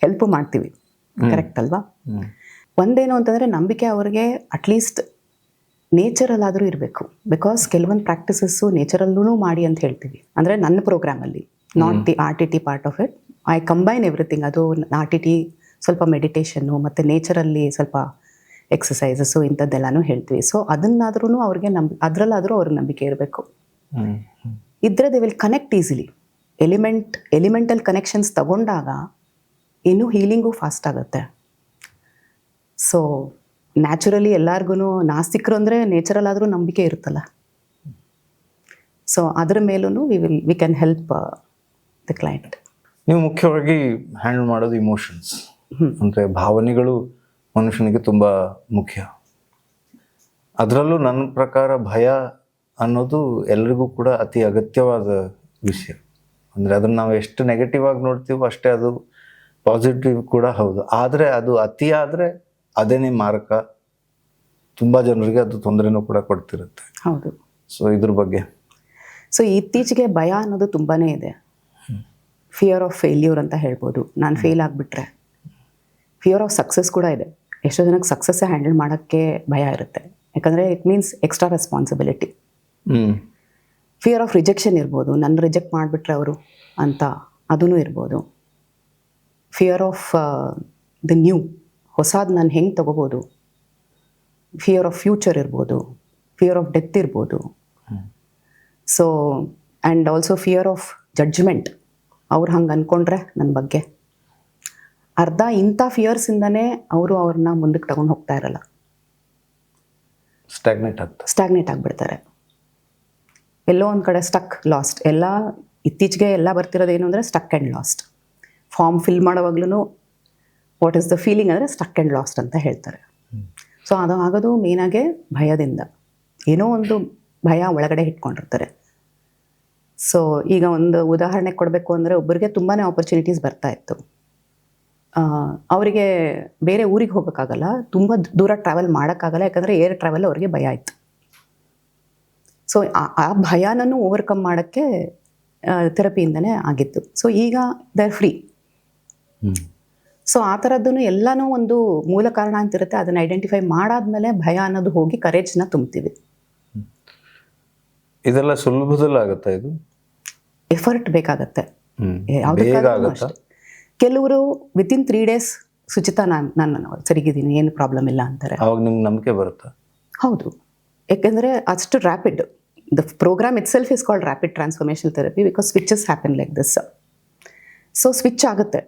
ಹೆಲ್ಪ್ ಮಾಡ್ತೀವಿ. ಕರೆಕ್ಟ್ ಅಲ್ವಾ? ಒಂದೇನು ಅಂತಂದರೆ, ನಂಬಿಕೆ ಅವ್ರಿಗೆ ಅಟ್ಲೀಸ್ಟ್ ನೇಚರಲ್ಲಾದರೂ ಇರಬೇಕು. ಬಿಕಾಸ್ ಕೆಲವೊಂದು ಪ್ರಾಕ್ಟೀಸಸ್ಸು ನೇಚರಲ್ಲೂ ಮಾಡಿ ಅಂತ ಹೇಳ್ತೀವಿ. ಅಂದರೆ ನನ್ನ ಪ್ರೋಗ್ರಾಮಲ್ಲಿ, not the RTT part of it, I combine everything. ಅದು RTT ಸ್ವಲ್ಪ ಮೆಡಿಟೇಷನ್ನು ಮತ್ತು ನೇಚರಲ್ಲಿ ಸ್ವಲ್ಪ ಎಕ್ಸಸೈಸಸ್ಸು ಇಂಥದ್ದೆಲ್ಲನೂ ಹೇಳ್ತೀವಿ. ಸೊ ಅದನ್ನಾದ್ರೂ ಅವ್ರಿಗೆ ಅದರಲ್ಲಾದರೂ ಅವ್ರಿಗೆ ನಂಬಿಕೆ ಇರಬೇಕು. ಇದ್ದರೆ they will connect easily. Elemental connections ತಗೊಂಡಾಗ ಇನ್ನೂ ಹೀಲಿಂಗು ಫಾಸ್ಟ್ ಆಗುತ್ತೆ. ಸೊ ನ್ಯಾಚುರಲಿ ಎಲ್ಲರಿಗೂ, ನಾಸ್ತಿಕರು ಅಂದರೆ ನೇಚರಲ್ ಆದರೂ ನಂಬಿಕೆ ಇರುತ್ತಲ್ಲ. ಸೊ ಅದರ ಮೇಲೂ we can help the client. ನೀವು ಮುಖ್ಯವಾಗಿ ಹ್ಯಾಂಡಲ್ ಮಾಡೋದು ಇಮೋಷನ್ಸ್, ಅಂದರೆ ಭಾವನೆಗಳು ಮನುಷ್ಯನಿಗೆ ತುಂಬ ಮುಖ್ಯ. ಅದರಲ್ಲೂ ನನ್ನ ಪ್ರಕಾರ ಭಯ ಅನ್ನೋದು ಎಲ್ರಿಗೂ ಕೂಡ ಅತಿ ಅಗತ್ಯವಾದ ವಿಷಯ. ಅಂದರೆ ಅದನ್ನು ನಾವು ಎಷ್ಟು ನೆಗೆಟಿವ್ ಆಗಿ ನೋಡ್ತೀವೋ ಅಷ್ಟೇ ಅದು ಪಾಸಿಟಿವ್ ಕೂಡ ಹೌದು. ಆದರೆ ಅದು ಅತಿ ಆದರೆ ಅದೇನೇ ಮಾರಕ. ತುಂಬ ಜನರಿಗೆ ಅದು ತೊಂದರೆನೂ ಕೂಡ ಕೊಡ್ತಿರುತ್ತೆ. ಹೌದು. ಸೊ ಇದ್ರ ಬಗ್ಗೆ ಇತ್ತೀಚೆಗೆ ಭಯ ಅನ್ನೋದು ತುಂಬಾ ಇದೆ. ಫಿಯರ್ ಆಫ್ ಫೇಲ್ಯೂರ್ ಅಂತ ಹೇಳ್ಬೋದು. ನಾನು ಫೇಲ್ ಆಗಿಬಿಟ್ರೆ, ಫಿಯರ್ ಆಫ್ ಸಕ್ಸಸ್ ಕೂಡ ಇದೆ. ಎಷ್ಟೋ ಜನಕ್ಕೆ ಸಕ್ಸಸ್ಸೇ ಹ್ಯಾಂಡಲ್ ಮಾಡೋಕ್ಕೆ ಭಯ ಇರುತ್ತೆ, ಯಾಕಂದರೆ it means extra responsibility. Fear of rejection ಇರ್ಬೋದು, ನನ್ನ ರಿಜೆಕ್ಟ್ ಮಾಡಿಬಿಟ್ರೆ ಅವರು ಅಂತ, ಅದೂ ಇರ್ಬೋದು. ಫಿಯರ್ ಆಫ್ ದ ನ್ಯೂ, ಹೊಸದು ನಾನು ಹೆಂಗೆ ತೊಗೋಬೋದು. ಫಿಯರ್ ಆಫ್ ಫ್ಯೂಚರ್ ಇರ್ಬೋದು, ಫಿಯರ್ ಆಫ್ ಡೆತ್ ಇರ್ಬೋದು. So and also fear of judgement, ಅವ್ರು ಹಂಗೆ ಅಂದ್ಕೊಂಡ್ರೆ ನನ್ನ ಬಗ್ಗೆ. ಅರ್ಧ ಇಂಥ ಫಿಯರ್ಸಿಂದನೇ ಅವರು ಅವ್ರನ್ನ ಮುಂದಕ್ಕೆ ತಗೊಂಡು ಹೋಗ್ತಾ ಇರಲ್ಲ, ಸ್ಟ್ಯಾಗ್ನೇಟ್ ಆಗಿಬಿಡ್ತಾರೆ. ಎಲ್ಲೋ ಒಂದು ಕಡೆ ಸ್ಟಕ್, ಲಾಸ್ಟ್. ಎಲ್ಲ ಇತ್ತೀಚೆಗೆ ಎಲ್ಲ ಬರ್ತಿರೋದು ಏನು ಅಂದರೆ stuck and lost. Form fill ಮಾಡೋವಾಗ್ಲೂ ವಾಟ್ ಈಸ್ ದ ಫೀಲಿಂಗ್ ಅಂದರೆ ಸ್ಟಕ್ ಆ್ಯಂಡ್ ಲಾಸ್ಟ್ ಅಂತ ಹೇಳ್ತಾರೆ. ಸೊ ಅದು ಆಗೋದು ಮೇನಾಗೆ ಭಯದಿಂದ, ಏನೋ ಒಂದು ಭಯ ಒಳಗಡೆ ಇಟ್ಕೊಂಡಿರ್ತಾರೆ. ಸೊ ಈಗ ಒಂದು ಉದಾಹರಣೆ ಕೊಡಬೇಕು ಅಂದರೆ, ಒಬ್ಬರಿಗೆ ತುಂಬಾ ಆಪರ್ಚುನಿಟೀಸ್ ಬರ್ತಾ ಇತ್ತು. ಅವರಿಗೆ ಬೇರೆ ಊರಿಗೆ ಹೋಗೋಕ್ಕಾಗಲ್ಲ, ತುಂಬ ದೂರ ಟ್ರಾವೆಲ್ ಮಾಡೋಕ್ಕಾಗಲ್ಲ, ಯಾಕಂದರೆ ಏರ್ ಟ್ರಾವೆಲ್ ಅವರಿಗೆ ಭಯ ಇತ್ತು. ಸೊ ಆ ಭಯನೂ ಓವರ್ಕಮ್ ಮಾಡೋಕ್ಕೆ ಥೆರಪಿಯಿಂದನೇ ಆಗಿತ್ತು. ಸೊ ಈಗ ದೇ ಆರ್ ಫ್ರೀ. ಸೊ ಆ ಥರದ್ದೂ ಎಲ್ಲನೂ ಒಂದು ಮೂಲ ಕಾರಣ ಅಂತಿರುತ್ತೆ. ಅದನ್ನು ಐಡೆಂಟಿಫೈ ಮಾಡಾದ್ಮೇಲೆ ಭಯ ಅನ್ನೋದು ಹೋಗಿ ಕರೇಜ್ನ ತುಂಬ್ತೀವಿ. ಇದೆಲ್ಲ ಸುಲಭದಲ್ಲಿ ಆಗುತ್ತಾ? ಇದು ಎಫರ್ಟ್ ಬೇಕಾಗತ್ತೆ. ಯಾವುದಕ್ಕಾದ್ರೂ ಅಷ್ಟೇ. ಕೆಲವರು ವಿತಿನ್ 3 days ಸುಚಿತಾ ನಾನು ಸರಿಗಿದ್ದೀನಿ, ಏನು ಪ್ರಾಬ್ಲಮ್ ಇಲ್ಲ ಅಂತಾರೆ. ಅವಾಗ ನಿಮ್ಗೆ ನಂಬಿಕೆ ಬರುತ್ತಾ? ಹೌದು, ಯಾಕೆಂದರೆ ಅಷ್ಟು rapid. The program itself is called rapid transformational therapy because switches happen like this. So switch ಆಗುತ್ತೆ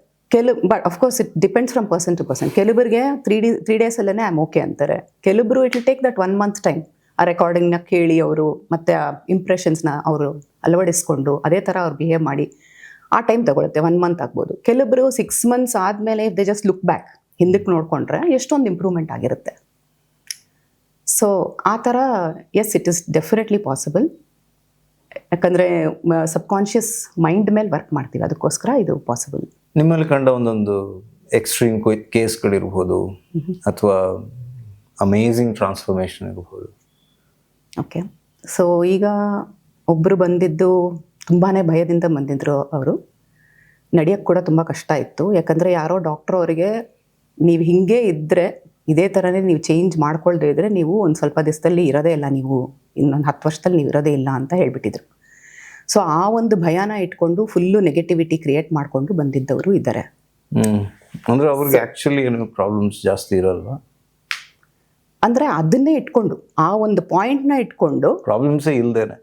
but of course it depends from person to person. ಕೆಲವರಿಗೆ 3 days ಅಲ್ಲೇ ಐ ಆಮ್ ಓಕೆ ಅಂತಾರೆ. ಕೆಲವರು it will take that 1 month time. ಆ ರೆಕಾರ್ಡಿಂಗ್ನ ಕೇಳಿ ಅವರು ಮತ್ತು ಆ ಇಂಪ್ರೆಷನ್ಸ್ನ ಅವರು ಅಳವಡಿಸ್ಕೊಂಡು ಅದೇ ಥರ ಅವ್ರು ಬಿಹೇವ್ ಮಾಡಿ ಆ ಟೈಮ್ ತಗೊಳುತ್ತೆ. 1 month ಆಗ್ಬೋದು. ಕೆಲವೊಬ್ಬರು 6 months ಆದಮೇಲೆ if they just look back, ಹಿಂದಕ್ಕೆ ನೋಡಿಕೊಂಡ್ರೆ ಎಷ್ಟೊಂದು ಇಂಪ್ರೂವ್ಮೆಂಟ್ ಆಗಿರುತ್ತೆ. ಸೊ ಆ ಥರ yes, it is definitely possible. ಯಾಕಂದರೆ ಸಬ್ಕಾನ್ಷಿಯಸ್ ಮೈಂಡ್ ಮೇಲೆ ವರ್ಕ್ ಮಾಡ್ತೀವಿ, ಅದಕ್ಕೋಸ್ಕರ ಇದು ಪಾಸಿಬಲ್. ನಿಮ್ಮಲ್ಲಿ ಕಂಡ ಒಂದೊಂದು ಎಕ್ಸ್ಟ್ರೀಮ್ ಕೇಸ್ಗಳಿರ್ಬೋದು ಅಥವಾ ಅಮೇಝಿಂಗ್ ಟ್ರಾನ್ಸ್ಫಾರ್ಮೇಷನ್ ಇರ್ಬೋದು. ಓಕೆ, ಸೊ ಈಗ ಒಬ್ಬರು ಬಂದಿದ್ದು ತುಂಬಾ ಭಯದಿಂದ ಬಂದಿದ್ರು. ಅವರು ನಡೆಯೋಕ್ಕೆ ಕೂಡ ತುಂಬ ಕಷ್ಟ ಇತ್ತು. ಯಾಕಂದರೆ ಯಾರೋ ಡಾಕ್ಟ್ರು ಅವರಿಗೆ, ನೀವು ಹಿಂಗೆ ಇದ್ದರೆ, ಇದೇ ಥರನೇ ನೀವು ಚೇಂಜ್ ಮಾಡ್ಕೊಳ್ದೇ ಇದ್ದರೆ ನೀವು ಒಂದು ಸ್ವಲ್ಪ ದಿವಸದಲ್ಲಿ ಇರೋದೇ ಇಲ್ಲ, ನೀವು ಇನ್ನೊಂದು 10 ವರ್ಷದಲ್ಲಿ ನೀವು ಇರೋದೇ ಇಲ್ಲ ಅಂತ ಹೇಳಿಬಿಟ್ಟಿದ್ರು. ಸೊ ಆ ಒಂದು ಭಯನ ಇಟ್ಕೊಂಡು ಫುಲ್ಲು ನೆಗೆಟಿವಿಟಿ ಕ್ರಿಯೇಟ್ ಮಾಡಿಕೊಂಡು ಬಂದಿದ್ದವರು ಇದ್ದಾರೆ. ಅಂದರೆ ಅವ್ರಿಗೆ ಆ್ಯಕ್ಚುಲಿ ಏನು ಪ್ರಾಬ್ಲಮ್ಸ್ ಜಾಸ್ತಿ ಇರಲ್ವಾ? ಅಂದರೆ ಅದನ್ನೇ ಇಟ್ಕೊಂಡು, ಆ ಒಂದು ಪಾಯಿಂಟ್ನ ಇಟ್ಕೊಂಡು, ಪ್ರಾಬ್ಲಮ್ಸೇ ಇಲ್ಲದೇನೆ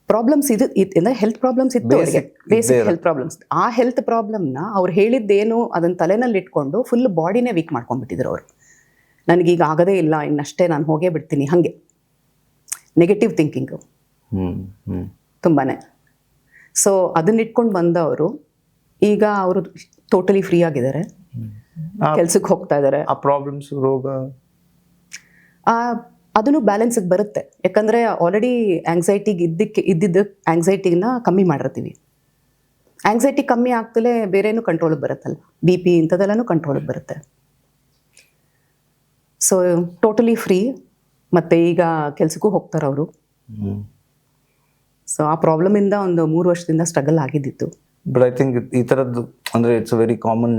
ಪ್ರಾಬ್ಲಮ್ಸ್ ಅಂದರೆ ಹೆಲ್ತ್ ಪ್ರಾಬ್ಲಮ್ಸ್ ಇತ್ತು ಅವರಿಗೆ, ಬೇಸಿಕ್ ಹೆಲ್ತ್ ಪ್ರಾಬ್ಲಮ್ಸ್. ಆ ಹೆಲ್ತ್ ಪ್ರಾಬ್ಲಮ್ನ ಅವ್ರು ಹೇಳಿದ್ದೇನು ಅದನ್ನು ತಲೆನಲ್ಲಿ ಇಟ್ಕೊಂಡು ಫುಲ್ ಬಾಡಿನೇ ವೀಕ್ ಮಾಡ್ಕೊಂಡ್ಬಿಟ್ಟಿದ್ರು ಅವರು. ನನಗೀಗ ಆಗೋದೇ ಇಲ್ಲ, ಇನ್ನಷ್ಟೇ ನಾನು ಹೋಗೇ ಬಿಡ್ತೀನಿ, ಹಾಗೆ ನೆಗೆಟಿವ್ ಥಿಂಕಿಂಗು ತುಂಬಾ. ಸೊ ಅದನ್ನ ಇಟ್ಕೊಂಡು ಬಂದವರು ಈಗ ಅವರು ಟೋಟಲಿ ಫ್ರೀ ಆಗಿದ್ದಾರೆ, ಕೆಲ್ಸಕ್ಕೆ ಹೋಗ್ತಾ ಇದ್ದಾರೆ. ಆ ಪ್ರಾಬ್ಲಮ್ಸ್, ರೋಗ ಅದನ್ನು ಬ್ಯಾಲೆನ್ಸಿಗೆ ಬರುತ್ತೆ. ಯಾಕಂದರೆ ಆಲ್ರೆಡಿ ಆ್ಯಂಗ್ಸೈಟಿಗೆ ಇದ್ದಿದ್ದು ಆ್ಯಂಗ್ಸೈಟಿನ ಕಮ್ಮಿ ಮಾಡಿರ್ತೀವಿ. ಆ್ಯಂಗ್ಸೈಟಿ ಕಮ್ಮಿ ಆಗ್ತಲೇ ಬೇರೇನೂ ಕಂಟ್ರೋಲಿಗೆ ಬರುತ್ತಲ್ಲ, BP ಇಂಥದ್ದೆಲ್ಲನೂ ಕಂಟ್ರೋಲಿಗೆ ಬರುತ್ತೆ. So totally free. ಮತ್ತು ಈಗ ಕೆಲ್ಸಕ್ಕೂ ಹೋಗ್ತಾರೆ ಅವರು. ಸೊ ಆ ಪ್ರಾಬ್ಲಮಿಂದ ಒಂದು 3 ವರ್ಷದಿಂದ ಸ್ಟ್ರಗಲ್ ಆಗಿದ್ದಿತ್ತು. ಬಟ್ ಐ ಥಿಂಕ್ ಈ ಥರದ್ದು ಅಂದರೆ it's a very common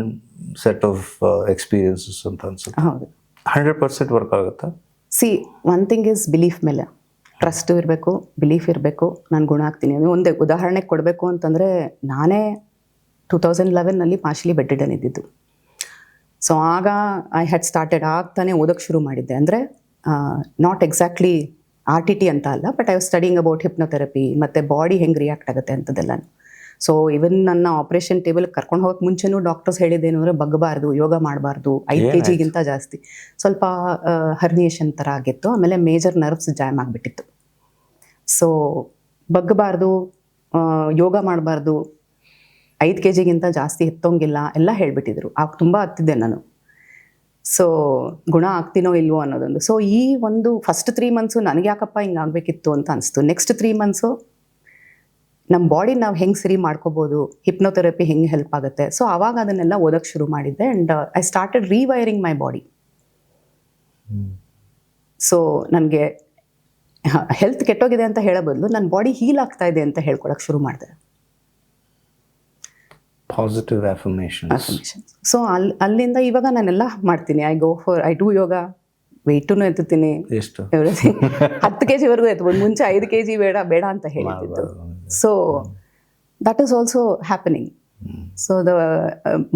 set of experiences ಅಂತ ಅನ್ಸುತ್ತೆ. ಹೌದು, 100% ವರ್ಕ್ ಆಗುತ್ತಾ? C, one thing is belief ಮೇಲೆ ಟ್ರಸ್ಟ್ ಇರಬೇಕು, ಬಿಲೀಫ್ ಇರಬೇಕು. ನಾನು ಗುಣ ಆಗ್ತೀನಿ. ಒಂದು ಉದಾಹರಣೆಗೆ ಕೊಡಬೇಕು ಅಂತಂದರೆ, ನಾನೇ 2011 ಪಾರ್ಷಿಯಲಿ ಬೆಡ್ ರಿಡನ್ ಇದ್ದಿದ್ದು. ಸೊ ಆಗ ಐ ಹ್ಯಾಡ್ ಸ್ಟಾರ್ಟೆಡ್, ಆಗ್ತಾನೆ ಓದೋಕ್ಕೆ ಶುರು ಮಾಡಿದ್ದೆ. ಅಂದರೆ ನಾಟ್ ಎಕ್ಸಾಕ್ಟ್ಲಿ RTT ಅಂತ ಅಲ್ಲ, but I was studying about hypnotherapy ಮತ್ತು ಬಾಡಿ ಹೆಂಗೆ ರಿಯಾಕ್ಟ್ ಆಗುತ್ತೆ ಅಂತದೆಲ್ಲ. ಸೊ ಇವನ್ ನನ್ನ ಆಪ್ರೇಷನ್ ಟೇಬಲ್ಗೆ ಕರ್ಕೊಂಡು ಹೋಗೋಕ್ಕೆ ಮುಂಚೆನೂ ಡಾಕ್ಟರ್ಸ್ ಹೇಳಿದ್ದೇನು ಅಂದರೆ, ಬಗ್ಗಬಾರ್ದು, ಯೋಗ ಮಾಡಬಾರ್ದು, 5 kg ಜಾಸ್ತಿ. ಸ್ವಲ್ಪ ಹರ್ನಿಯೇಷನ್ ಥರ ಆಗಿತ್ತು. ಆಮೇಲೆ ಮೇಜರ್ ನರ್ವ್ಸ್ ಜಾಮ್ ಆಗಿಬಿಟ್ಟಿತ್ತು. ಸೊ ಬಗ್ಗಬಾರ್ದು, ಯೋಗ ಮಾಡಬಾರ್ದು, 5 kg ಜಾಸ್ತಿ ಎತ್ತೋಂಗಿಲ್ಲ ಎಲ್ಲ ಹೇಳಿಬಿಟ್ಟಿದ್ರು. ಆಗ ತುಂಬ ಹತ್ತಿದ್ದೆ ನಾನು. ಸೊ ಗುಣ ಆಗ್ತೀನೋ ಇಲ್ವೋ ಅನ್ನೋದೊಂದು. ಸೊ ಈ ಒಂದು ಫಸ್ಟ್ 3 months ನನಗೆ ಯಾಕಪ್ಪ ಹಿಂಗೆ ಆಗಬೇಕಿತ್ತು ಅಂತ ಅನಿಸ್ತು. ನೆಕ್ಸ್ಟ್ 3 months ನಮ್ಮ ಬಾಡಿ ನಾವು ಹೆಂಗೆ ಸರಿ ಮಾಡ್ಕೋಬೋದು, ಹಿಪ್ನೋಥೆರಪಿ ಹೆಂಗೆ ಹೆಲ್ಪ್ ಆಗುತ್ತೆ. ಸೊ ಆವಾಗ ಅದನ್ನೆಲ್ಲ ಓದೋಕ್ಕೆ ಶುರು ಮಾಡಿದ್ದೆ. And I started rewiring my body. So ನನಗೆ ಹೆಲ್ತ್ ಕೆಟ್ಟೋಗಿದೆ ಅಂತ ಹೇಳೋ ಬದಲು ನನ್ನ ಬಾಡಿ ಹೀಲ್ ಆಗ್ತಾ ಇದೆ ಅಂತ ಹೇಳ್ಕೊಳಕ್ಕೆ ಶುರು ಮಾಡಿದೆ. Positive affirmations. ಸೊ ಅಲ್ಲಿಂದ ಇವಾಗ ನಾನೆಲ್ಲ ಮಾಡ್ತೀನಿ. ಐ ಡೂ ಯೋಗ, ವೆಯ್ಟೂ ಎತ್ತುತ್ತೀನಿ, ಎಷ್ಟು ಎವ್ರಿಥಿಂಗ್. 10 kg ವರೆಗೂ ಎತ್ಬೋದು. ಮುಂಚೆ 5 kg ಬೇಡ ಅಂತ ಹೇಳಿದ್ದು. So that is also happening. So the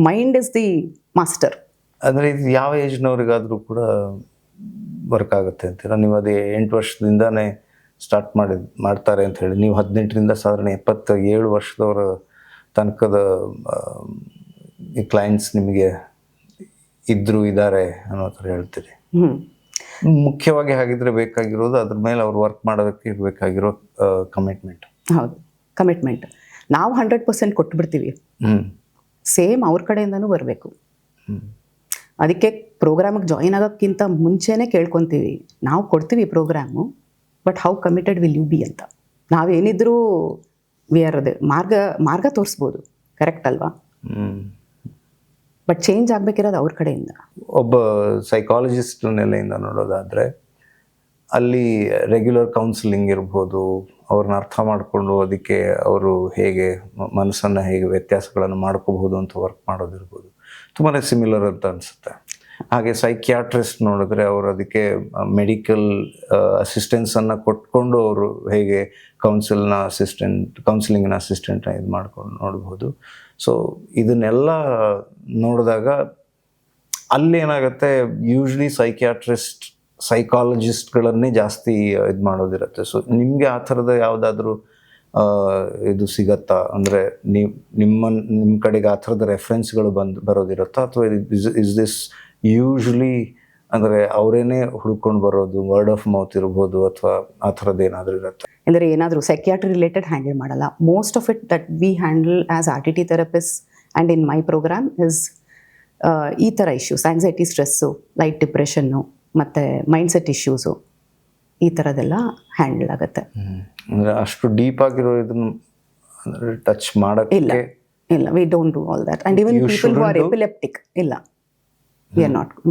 mind is the master. ಅಂದರೆ ಇದು ಯಾವ ಏಜ್ನವ್ರಿಗಾದರೂ ಕೂಡ ವರ್ಕ್ ಆಗುತ್ತೆ ಅಂತೀರಾ? ನೀವು ಅದೇ 8 ವರ್ಷದಿಂದಾನೇ ಸ್ಟಾರ್ಟ್ ಮಾಡ್ತಾರೆ ಅಂತ ಹೇಳಿ, ನೀವು 18ರಿಂದ ಸಾಧಾರಣ 77 ವರ್ಷದವರ ತನಕದ ಈ ಕ್ಲೈಂಟ್ಸ್ ನಿಮಗೆ ಇದ್ದಾರೆ ಅನ್ನೋ ಥರ ಹೇಳ್ತೀರಿ. ಮುಖ್ಯವಾಗಿ ಹಾಗಿದ್ರೆ ಬೇಕಾಗಿರೋದು ಅದ್ರ ಮೇಲೆ ಅವ್ರು ವರ್ಕ್ ಮಾಡೋದಕ್ಕೆ ಇರಬೇಕಾಗಿರೋ ಕಮಿಟ್ಮೆಂಟ್. ಹೌದು, ಕಮಿಟ್ಮೆಂಟ್. ನಾವು 100% ಕೊಟ್ಬಿಡ್ತೀವಿ, ಸೇಮ್ ಅವ್ರ ಕಡೆಯಿಂದನೂ ಬರಬೇಕು. ಅದಕ್ಕೆ ಪ್ರೋಗ್ರಾಮಿಗೆ ಜಾಯಿನ್ ಆಗೋಕ್ಕಿಂತ ಮುಂಚೆನೇ ಕೇಳ್ಕೊತೀವಿ, ನಾವು ಕೊಡ್ತೀವಿ programme, but how committed will you be ಅಂತ. ನಾವೇನಿದ್ರೂ ಮಾರ್ಗ ತೋರಿಸ್ಬೋದು, ಕರೆಕ್ಟ್ ಅಲ್ವಾ? ಬಟ್ ಚೇಂಜ್ ಆಗಬೇಕಿರೋದು ಅವ್ರ ಕಡೆಯಿಂದ. ಒಬ್ಬ ಸೈಕಾಲಜಿಸ್ಟ್ ನೆಲೆಯಿಂದ ನೋಡೋದಾದರೆ ಅಲ್ಲಿ ರೆಗ್ಯುಲರ್ ಕೌನ್ಸಿಲಿಂಗ್ ಇರ್ಬೋದು, ಅವ್ರನ್ನ ಅರ್ಥ ಮಾಡಿಕೊಂಡು ಅದಕ್ಕೆ ಅವರು ಹೇಗೆ ಮನಸ್ಸನ್ನು ಹೇಗೆ ವ್ಯತ್ಯಾಸಗಳನ್ನು ಮಾಡ್ಕೋಬಹುದು ಅಂತ ವರ್ಕ್ ಮಾಡೋದಿರ್ಬೋದು, ತುಂಬಾ ಸಿಮಿಲರ್ ಅಂತ ಅನಿಸುತ್ತೆ. ಹಾಗೆ ಸೈಕಿಯಾಟ್ರಿಸ್ಟ್ ನೋಡಿದ್ರೆ ಅವರು ಅದಕ್ಕೆ ಮೆಡಿಕಲ್ ಅಸಿಸ್ಟೆನ್ಸನ್ನು ಕೊಟ್ಕೊಂಡು ಅವರು ಹೇಗೆ ಕೌನ್ಸಿಲಿಂಗಿನ ಅಸಿಸ್ಟೆಂಟ್ನ ಇದು ಮಾಡ್ಕೊಂಡು ನೋಡ್ಬೋದು. ಸೊ ಇದನ್ನೆಲ್ಲ ನೋಡಿದಾಗ ಅಲ್ಲೇನಾಗುತ್ತೆ, ಯೂಶ್ವಲಿ ಸೈಕಾಲಜಿಸ್ಟ್ಗಳನ್ನೇ ಜಾಸ್ತಿ ಇದು ಮಾಡೋದಿರುತ್ತೆ. ಸೊ ನಿಮಗೆ ಆ ಥರದ ಯಾವುದಾದ್ರೂ ಇದು ಸಿಗತ್ತಾ? ಅಂದರೆ ನಿಮ್ಮ ಕಡೆಗೆ ಆ ಥರದ ರೆಫರೆನ್ಸ್ಗಳು ಬರೋದಿರುತ್ತಾ, ಅಥವಾ ಇಸ್ ದಿಸ್ ಯೂಶ್ವಲಿ ಅಂದರೆ ಅವರೇನೇ ಹುಡ್ಕೊಂಡು ಬರೋದು, ವರ್ಡ್ ಆಫ್ ಮೌತ್ ಇರ್ಬೋದು, ಅಥವಾ ಆ ಥರದ್ದು ಏನಾದರೂ ಇರುತ್ತೆ? ಅಂದರೆ ಏನಾದರೂ ಸೈಕಿಯಾಟ್ರಿ ರಿಲೇಟೆಡ್ ಹ್ಯಾಂಡಲ್ ಮಾಡಲ್ಲ. Most of it that we handle as RTT therapist and in my program is ಈ ಥರ issues, anxiety, stress, light depression ಮತ್ತು ಮೈಂಡ್ಸೆಟ್ ಇಶ್ಯೂಸು, ಈ ಥರದ್ದೆಲ್ಲ ಹ್ಯಾಂಡಲ್ ಆಗುತ್ತೆ. ಅಂದರೆ ಅಷ್ಟು ಡೀಪ್ ಆಗಿರೋ ಇದನ್ನು ಟಚ್ ಮಾಡೋಕ್ಕೆ ಇಲ್ಲ, we don't do all that. And even people who are epileptic, ಇಲ್ಲ, we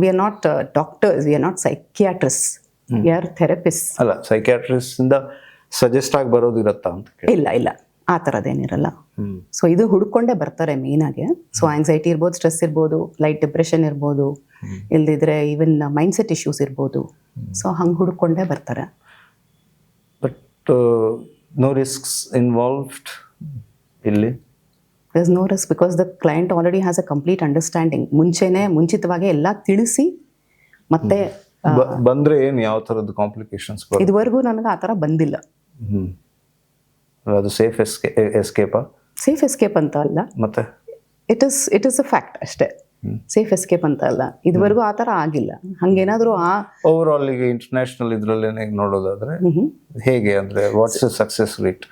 are not doctors, we are not psychiatrists, we are therapists. ಅಲ್ಲ, ಸೈಕಿಯಾಟ್ರಿಸ್ಟ್ ಇಂದ ಸಜೆಸ್ಟ್ ಆಗಿ ಬರೋದಿರತ್ತಾ ಅಂತ? ಇಲ್ಲ ಆ ಥರದ್ದೇನಿರಲ್ಲ. ಸೊ ಇದು ಹುಡ್ಕೊಂಡೇ ಬರ್ತಾರೆ ಮೇಯ್ನಾಗೆ. ಸೊ ಆಂಗ್ಸೈಟಿ ಇರ್ಬೋದು, ಸ್ಟ್ರೆಸ್ ಇರ್ಬೋದು, ಲೈಟ್ ಡಿಪ್ರೆಷನ್ ಇರ್ಬೋದು, ಇಲ್ದಿದ್ರೆ ಈವನ್ ಮೈಂಡ್ಸೆಟ್ ಇಶ್ಯೂಸ್ ಇರ್ಬೋದು. ಸೊ ಹಂಗೆ ಹುಡ್ಕೊಂಡೇ ಬರ್ತಾರೆ. ಬಟ್ ನೋ ರಿಸ್ಕ್ಸ್ ಇನ್ವಾಲ್ವ್ಡ್ ಇಲ್ಲಿ? There is no risk because the client already has a complete understanding. ಮುಂಚಿತವಾಗಿ ಎಲ್ಲ ತಿಳಿಸಿ ಮತ್ತೆ ಬಂದರೆ ಏನು ಯಾವ ಥರದ್ದು ಕಾಂಪ್ಲಿಕೇಶನ್ಸ್? ಇದುವರೆಗೂ ನನಗೆ ಆ ಥರ ಬಂದಿಲ್ಲ. ಅದು ಸೇಫ್ ಎಸ್ಕೇಪಾ? ಸೇಫ್ ಎಸ್ಕೇಪ್ ಅಂತ ಅಲ್ಲ, ಮತ್ತೆ ಇಟ್ ಇಸ್ ಅ ಫ್ಯಾಕ್ಟ್ ಅಷ್ಟೇ. ಸೇಫ್ ಎಸ್ಕೇಪ್ ಅಂತ ಅಲ್ಲ, ಇದುವರೆಗೂ ಆ ಥರ ಆಗಿಲ್ಲ. ಹಂಗೇನಾದರೂ ಓವರ್ ಆಲ್ ಈಗ ಇಂಟರ್ನ್ಯಾಷನಲ್ ಇದರಲ್ಲೇ ನೋಡೋದಾದ್ರೆ ಹೇಗೆ, ಅಂದರೆ ವಾಟ್ಸ್ ಸಕ್ಸಸ್ ರೇಟ್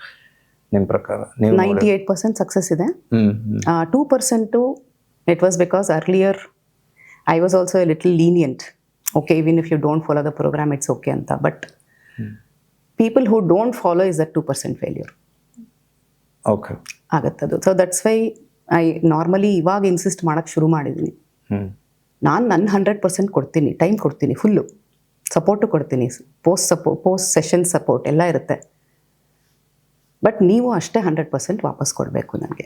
ನಿಮ್ಮ ಪ್ರಕಾರ? 98% ಸಕ್ಸಸ್ ಇದೆ. 2% it was because earlier I was also a little lenient. Okay, even if you don't follow the program it's okay ಅಂತ. But people who don't follow is that 2% failure. Okay, ಆಗತ್ತದು. So that's why I normally ಇವಾಗ insist ಮಾಡೋಕ್ಕೆ ಶುರು ಮಾಡಿದ್ದೀನಿ. ನಾನು ನನ್ನ 100% ಕೊಡ್ತೀನಿ, time ಕೊಡ್ತೀನಿ, ಫುಲ್ಲು ಸಪೋರ್ಟು ಕೊಡ್ತೀನಿ, ಪೋಸ್ಟ್ ಸೆಷನ್ ಸಪೋರ್ಟ್ ಎಲ್ಲ ಇರುತ್ತೆ. ಬಟ್ ನೀವು ಅಷ್ಟೇ 100% ವಾಪಸ್ ಕೊಡಬೇಕು ನನಗೆ.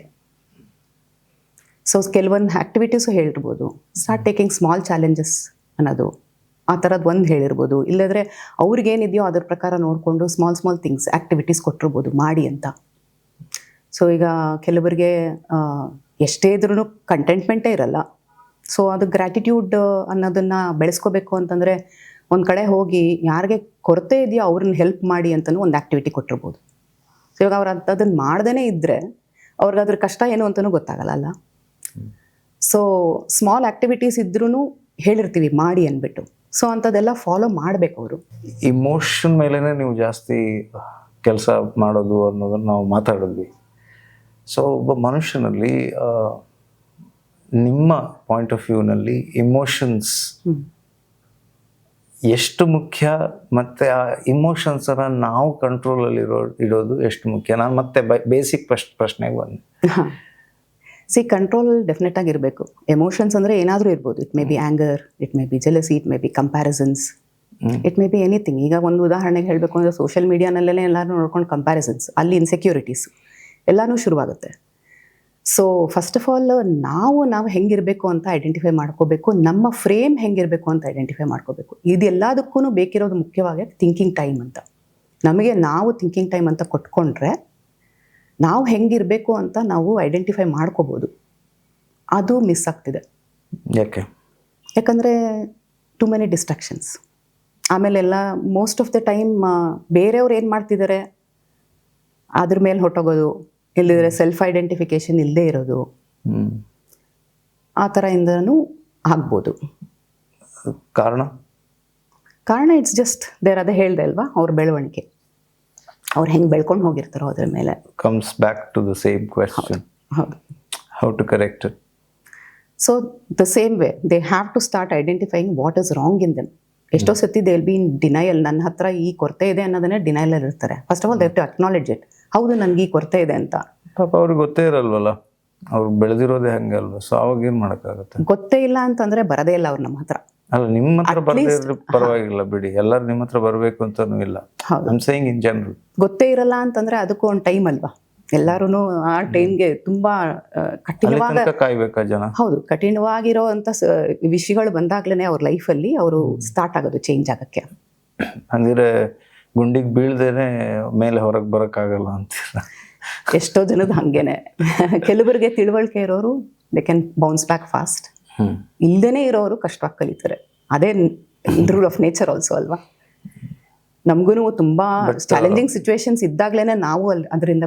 ಸೊ ಕೆಲವೊಂದು ಆ್ಯಕ್ಟಿವಿಟೀಸು ಹೇಳಿರ್ಬೋದು, ಸ್ಟಾರ್ಟ್ ಟೇಕಿಂಗ್ ಸ್ಮಾಲ್ ಚಾಲೆಂಜಸ್ ಅನ್ನೋದು, ಆ ಥರದ್ದು ಒಂದು ಹೇಳಿರ್ಬೋದು. ಇಲ್ಲದ್ರೆ ಅವ್ರಿಗೇನಿದೆಯೋ ಅದ್ರ ಪ್ರಕಾರ ನೋಡಿಕೊಂಡು ಸ್ಮಾಲ್ ಥಿಂಗ್ಸ್ ಆ್ಯಕ್ಟಿವಿಟೀಸ್ ಕೊಟ್ಟಿರ್ಬೋದು ಮಾಡಿ ಅಂತ. ಸೊ ಈಗ ಕೆಲವರಿಗೆ ಎಷ್ಟೇ ಇದ್ರೂ ಕಂಟೆಂಟ್ಮೆಂಟೇ ಇರಲ್ಲ. ಸೊ ಅದು ಗ್ರ್ಯಾಟಿಟ್ಯೂಡ್ ಅನ್ನೋದನ್ನು ಬೆಳೆಸ್ಕೋಬೇಕು ಅಂತಂದರೆ ಒಂದು ಕಡೆ ಹೋಗಿ ಯಾರಿಗೆ ಕೊರತೆ ಇದೆಯೋ ಅವ್ರನ್ನ ಹೆಲ್ಪ್ ಮಾಡಿ ಅಂತಲೂ ಒಂದು ಆ್ಯಕ್ಟಿವಿಟಿ ಕೊಟ್ಟಿರ್ಬೋದು. ಸೊ ಇವಾಗ ಅವ್ರು ಅದನ್ನು ಮಾಡ್ದೇ ಇದ್ದರೆ ಅವ್ರಿಗೆ ಅದ್ರ ಕಷ್ಟ ಏನು ಅಂತಲೂ ಗೊತ್ತಾಗಲ್ಲ ಅಲ್ಲ. ಸೊ ಸ್ಮಾಲ್ ಆ್ಯಕ್ಟಿವಿಟೀಸ್ ಇದ್ರೂ ಹೇಳಿರ್ತೀವಿ ಮಾಡಿ ಅಂದ್ಬಿಟ್ಟು. ಸೊ ಅಂಥದ್ದೆಲ್ಲ ಫಾಲೋ ಮಾಡಬೇಕು ಅವರು. ಇಮೋಷನ್ ಮೇಲೇ ನೀವು ಜಾಸ್ತಿ ಕೆಲಸ ಮಾಡೋದು ಅನ್ನೋದನ್ನು ನಾವು ಮಾತಾಡಿದ್ವಿ. ಸೊ ಒಬ್ಬ ಮನುಷ್ಯನಲ್ಲಿ ನಿಮ್ಮ ಪಾಯಿಂಟ್ ಆಫ್ ವ್ಯೂನಲ್ಲಿ ಇಮೋಷನ್ಸ್ ಎಷ್ಟು ಮುಖ್ಯ, ಮತ್ತು ಆ ಇಮೋಷನ್ಸನ್ನು ನಾವು ಕಂಟ್ರೋಲಲ್ಲಿ ಇಡೋದು ಎಷ್ಟು ಮುಖ್ಯ? ನಾನು ಮತ್ತೆ ಬೇಸಿಕ್ ಪ್ರಶ್ನೆಗೆ ಬಂದೆ. ಕಂಟ್ರೋಲ್ ಡೆಫಿನೆಟ್ ಆಗಿರಬೇಕು. ಎಮೋಷನ್ಸ್ ಅಂದರೆ ಏನಾದರೂ ಇರ್ಬೋದು. It may be anger, it may be jealousy, it may be comparisons, it may be anything. ಈಗ ಒಂದು ಉದಾಹರಣೆಗೆ ಹೇಳಬೇಕು ಅಂದರೆ ಸೋಷಿಯಲ್ ಮೀಡಿಯಾನಲ್ಲೇ ಎಲ್ಲರೂ ನೋಡ್ಕೊಂಡು ಕಂಪ್ಯಾರಿಸನ್ಸ್, ಅಲ್ಲಿ ಇನ್ಸೆಕ್ಯೂರಿಟೀಸ್ ಎಲ್ಲನೂ ಶುರುವಾಗುತ್ತೆ. ಸೊ ಫಸ್ಟ್ ಆಫ್ ಆಲ್ ನಾವು ಹೆಂಗಿರಬೇಕು ಅಂತ ಐಡೆಂಟಿಫೈ ಮಾಡ್ಕೋಬೇಕು, ನಮ್ಮ ಫ್ರೇಮ್ ಹೆಂಗಿರಬೇಕು ಅಂತ ಐಡೆಂಟಿಫೈ ಮಾಡ್ಕೋಬೇಕು. ಇದೆಲ್ಲದಕ್ಕೂ ಬೇಕಿರೋದು ಮುಖ್ಯವಾಗಿ ಥಿಂಕಿಂಗ್ ಟೈಮ್ ಅಂತ. ನಮಗೆ ನಾವು ಥಿಂಕಿಂಗ್ ಟೈಮ್ ಅಂತ ಕೊಟ್ಕೊಂಡ್ರೆ ನಾವು ಹೆಂಗಿರಬೇಕು ಅಂತ ನಾವು ಐಡೆಂಟಿಫೈ ಮಾಡ್ಕೋಬೋದು. ಅದು ಮಿಸ್ ಆಗ್ತಿದೆ. ಯಾಕಂದರೆ ಟು ಮೆನಿ ಡಿಸ್ಟ್ರಾಕ್ಷನ್ಸ್. ಆಮೇಲೆಲ್ಲ ಮೋಸ್ಟ್ ಆಫ್ ದ ಟೈಮ್ ಬೇರೆಯವ್ರು ಏನು ಮಾಡ್ತಿದ್ದಾರೆ ಅದ್ರ ಮೇಲೆ ಹೊಟ್ಟೋಗೋದು, ಇಲ್ಲದಿದ್ರೆ ಸೆಲ್ಫ್ ಐಡೆಂಟಿಫಿಕೇಶನ್ ಇಲ್ಲದೆ ಇರೋದು, ಆ ಥರ ಇಂದನೂ ಆಗ್ಬೋದು. ಕಾರಣ ಇಟ್ಸ್ ಜಸ್ಟ್ ದೇರ್. ಅದೇ ಹೇಳ್ದೆ ಅಲ್ವಾ, ಅವ್ರ ಬೆಳವಣಿಗೆ, ಅವ್ರು ಹೆಂಗೆ ಬೆಳ್ಕೊಂಡು ಹೋಗಿರ್ತಾರೋ ಅದ್ರ ಮೇಲೆ. Comes back to the same question, ಹೌದು, how to correct it. So the same way they have to start identifying what is wrong in them. ಎಷ್ಟೋ ಸತಿ they will be in denial. ನನ್ನ ಹತ್ರ ಈ ಕೊರತೆ ಇದೆ ಅನ್ನೋದನ್ನೇ ಡಿನಯಲಲ್ಲಿ ಇರ್ತಾರೆ. First of all they have to acknowledge it. ಹೌದು, ನನಗೆ ಈ ಕೊರತೆ ಇದೆ ಅಂತ. ಪಾಪ ಅವ್ರಿಗೆ ಗೊತ್ತೇ ಇರಲ್ವಲ್ಲ, ಅವ್ರು ಬೆಳೆದಿರೋದೇ ಹಂಗೆ ಅಲ್ವಾ. ಸೊ ಅವಾಗ ಏನು ಮಾಡೋಕ್ಕಾಗುತ್ತೆ? ಗೊತ್ತೇ ಇಲ್ಲ ಅಂತಂದ್ರೆ ಬರೋದೇ ಇಲ್ಲ ಅವ್ರು ನಮ್ಮ ಹತ್ರ. ಅಲ್ಲ, ನಿಮ್ಮ ಹತ್ರ ಬರದೇ ಇದ್ರೆ ಪರವಾಗಿಲ್ಲ ಬಿಡಿ, ಎಲ್ಲರೂ ನಿಮ್ಮ ಹತ್ರ ಬರಬೇಕು ಅಂತಾನೂ ಇಲ್ಲ. I am saying in general. ಗೊತ್ತೇ ಇರಲ್ಲ ಅಂತಂದ್ರೆ ಅದಕ್ಕೂ ಒಂದು ಟೈಮ್ ಅಲ್ವಾ. ಎಲ್ಲರೂ ಆ ಟೈಮ್ಗೆ ತುಂಬಾ ಕಠಿಣವಾಗಿ ಕಾಯ್ಬೇಕಾ ಜನ? ಹೌದು, ಕಠಿಣವಾಗಿರೋ ಅಂತ ವಿಷಯಗಳು ಬಂದಾಗ್ಲೇ ಅವ್ರ ಲೈಫಲ್ಲಿ ಅವರು ಸ್ಟಾರ್ಟ್ ಆಗೋದು ಚೇಂಜ್ ಆಗಕ್ಕೆ. ಹಂಗಿದ್ರೆ ಗುಂಡಿಗೆ ಬೀಳ್ದೇನೆ ಮೇಲೆ ಹೊರಗೆ ಬರೋಕ್ಕಾಗಲ್ಲ ಅಂತೀರ? ಎಷ್ಟೋ ಜನದ ಹಂಗೇನೆ. ಕೆಲವರಿಗೆ ತಿಳುವಳಿಕೆ ಇರೋರು they can bounce back fast. ಇಲ್ದೇನೆ ಇರೋರು ಕಷ್ಟವಾಗಿ ಕಲಿತಾರೆ. ಅದೇ ರೂಲ್ ಆಫ್ ನೇಚರ್ ಆಲ್ಸೋ ಅಲ್ವಾ. ನಮಗೂ ತುಂಬಾ ಚಾಲೆಂಜಿಂಗ್ ಸಿಚುವೇಶನ್ಸ್ ಇದ್ದಾಗ್ಲೇನೆ ನಾವು ಅದರಿಂದ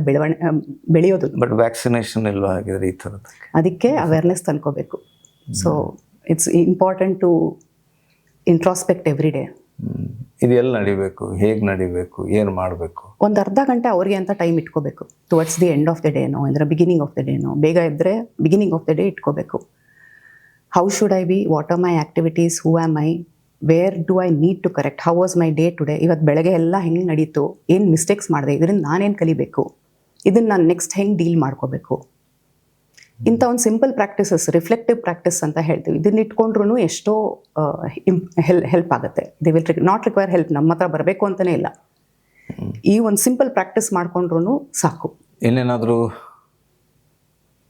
ಬೆಳೆಯೋದು. ಬಟ್ ವ್ಯಾಕ್ಸಿನೇಷನ್ ಇಲ್ವಾ ಹಾಗಿದ್ರೆ ಈ ಥರದ್ದು? ಅದಕ್ಕೆ ಅವೇರ್ನೆಸ್ ತಂದ್ಕೋಬೇಕು. So it's important to introspect every day. ಇದು ಎಲ್ಲಿ ನಡಿಬೇಕು, ಹೇಗೆ ನಡಿಬೇಕು, ಏನು ಮಾಡಬೇಕು? ಒಂದು ಅರ್ಧ ಗಂಟೆ ಅವ್ರಿಗೆ ಅಂತ ಟೈಮ್ ಇಟ್ಕೋಬೇಕು. Towards the end of the ಡೇನೋ ಅಂದರೆ ಬಿಗಿನಿಂಗ್ ಆಫ್ ದ ಡೇನೋ. ಬೇಗ ಇದ್ದರೆ ಬಿಗಿನಿಂಗ್ ಆಫ್ ದ ಡೇ ಇಟ್ಕೋಬೇಕು. How should I be, what are my activities, who am I, where do I need to correct, how was my day today, ಇವತ್ತು ಬೆಳಗ್ಗೆ ಎಲ್ಲ ಹೆಂಗೆ ನಡೀತು, ಏನು ಮಿಸ್ಟೇಕ್ಸ್ ಮಾಡಿದೆ, ಇದರಿಂದ ನಾನೇನು ಕಲಿಬೇಕು, ಇದನ್ನು ನಾನು ನೆಕ್ಸ್ಟ್ ಹೆಂಗೆ ಡೀಲ್ ಮಾಡ್ಕೋಬೇಕು. ಇಂಥ ಒಂದು ಸಿಂಪಲ್ ಪ್ರಾಕ್ಟೀಸಸ್, ರಿಫ್ಲೆಕ್ಟಿವ್ ಪ್ರಾಕ್ಟೀಸ್ ಅಂತ ಹೇಳ್ತೀವಿ. ಇದನ್ನ ಇಟ್ಕೊಂಡ್ರೂ ಎಷ್ಟೋ ಹೆಲ್ಪ್ ಆಗುತ್ತೆ. They will not require help. ನಮ್ಮ ಹತ್ರ ಬರಬೇಕು ಅಂತಲೇ ಇಲ್ಲ. ಈ ಒಂದು ಸಿಂಪಲ್ ಪ್ರಾಕ್ಟೀಸ್ ಮಾಡ್ಕೊಂಡ್ರೂ ಸಾಕು. ಇನ್ನೇನಾದರೂ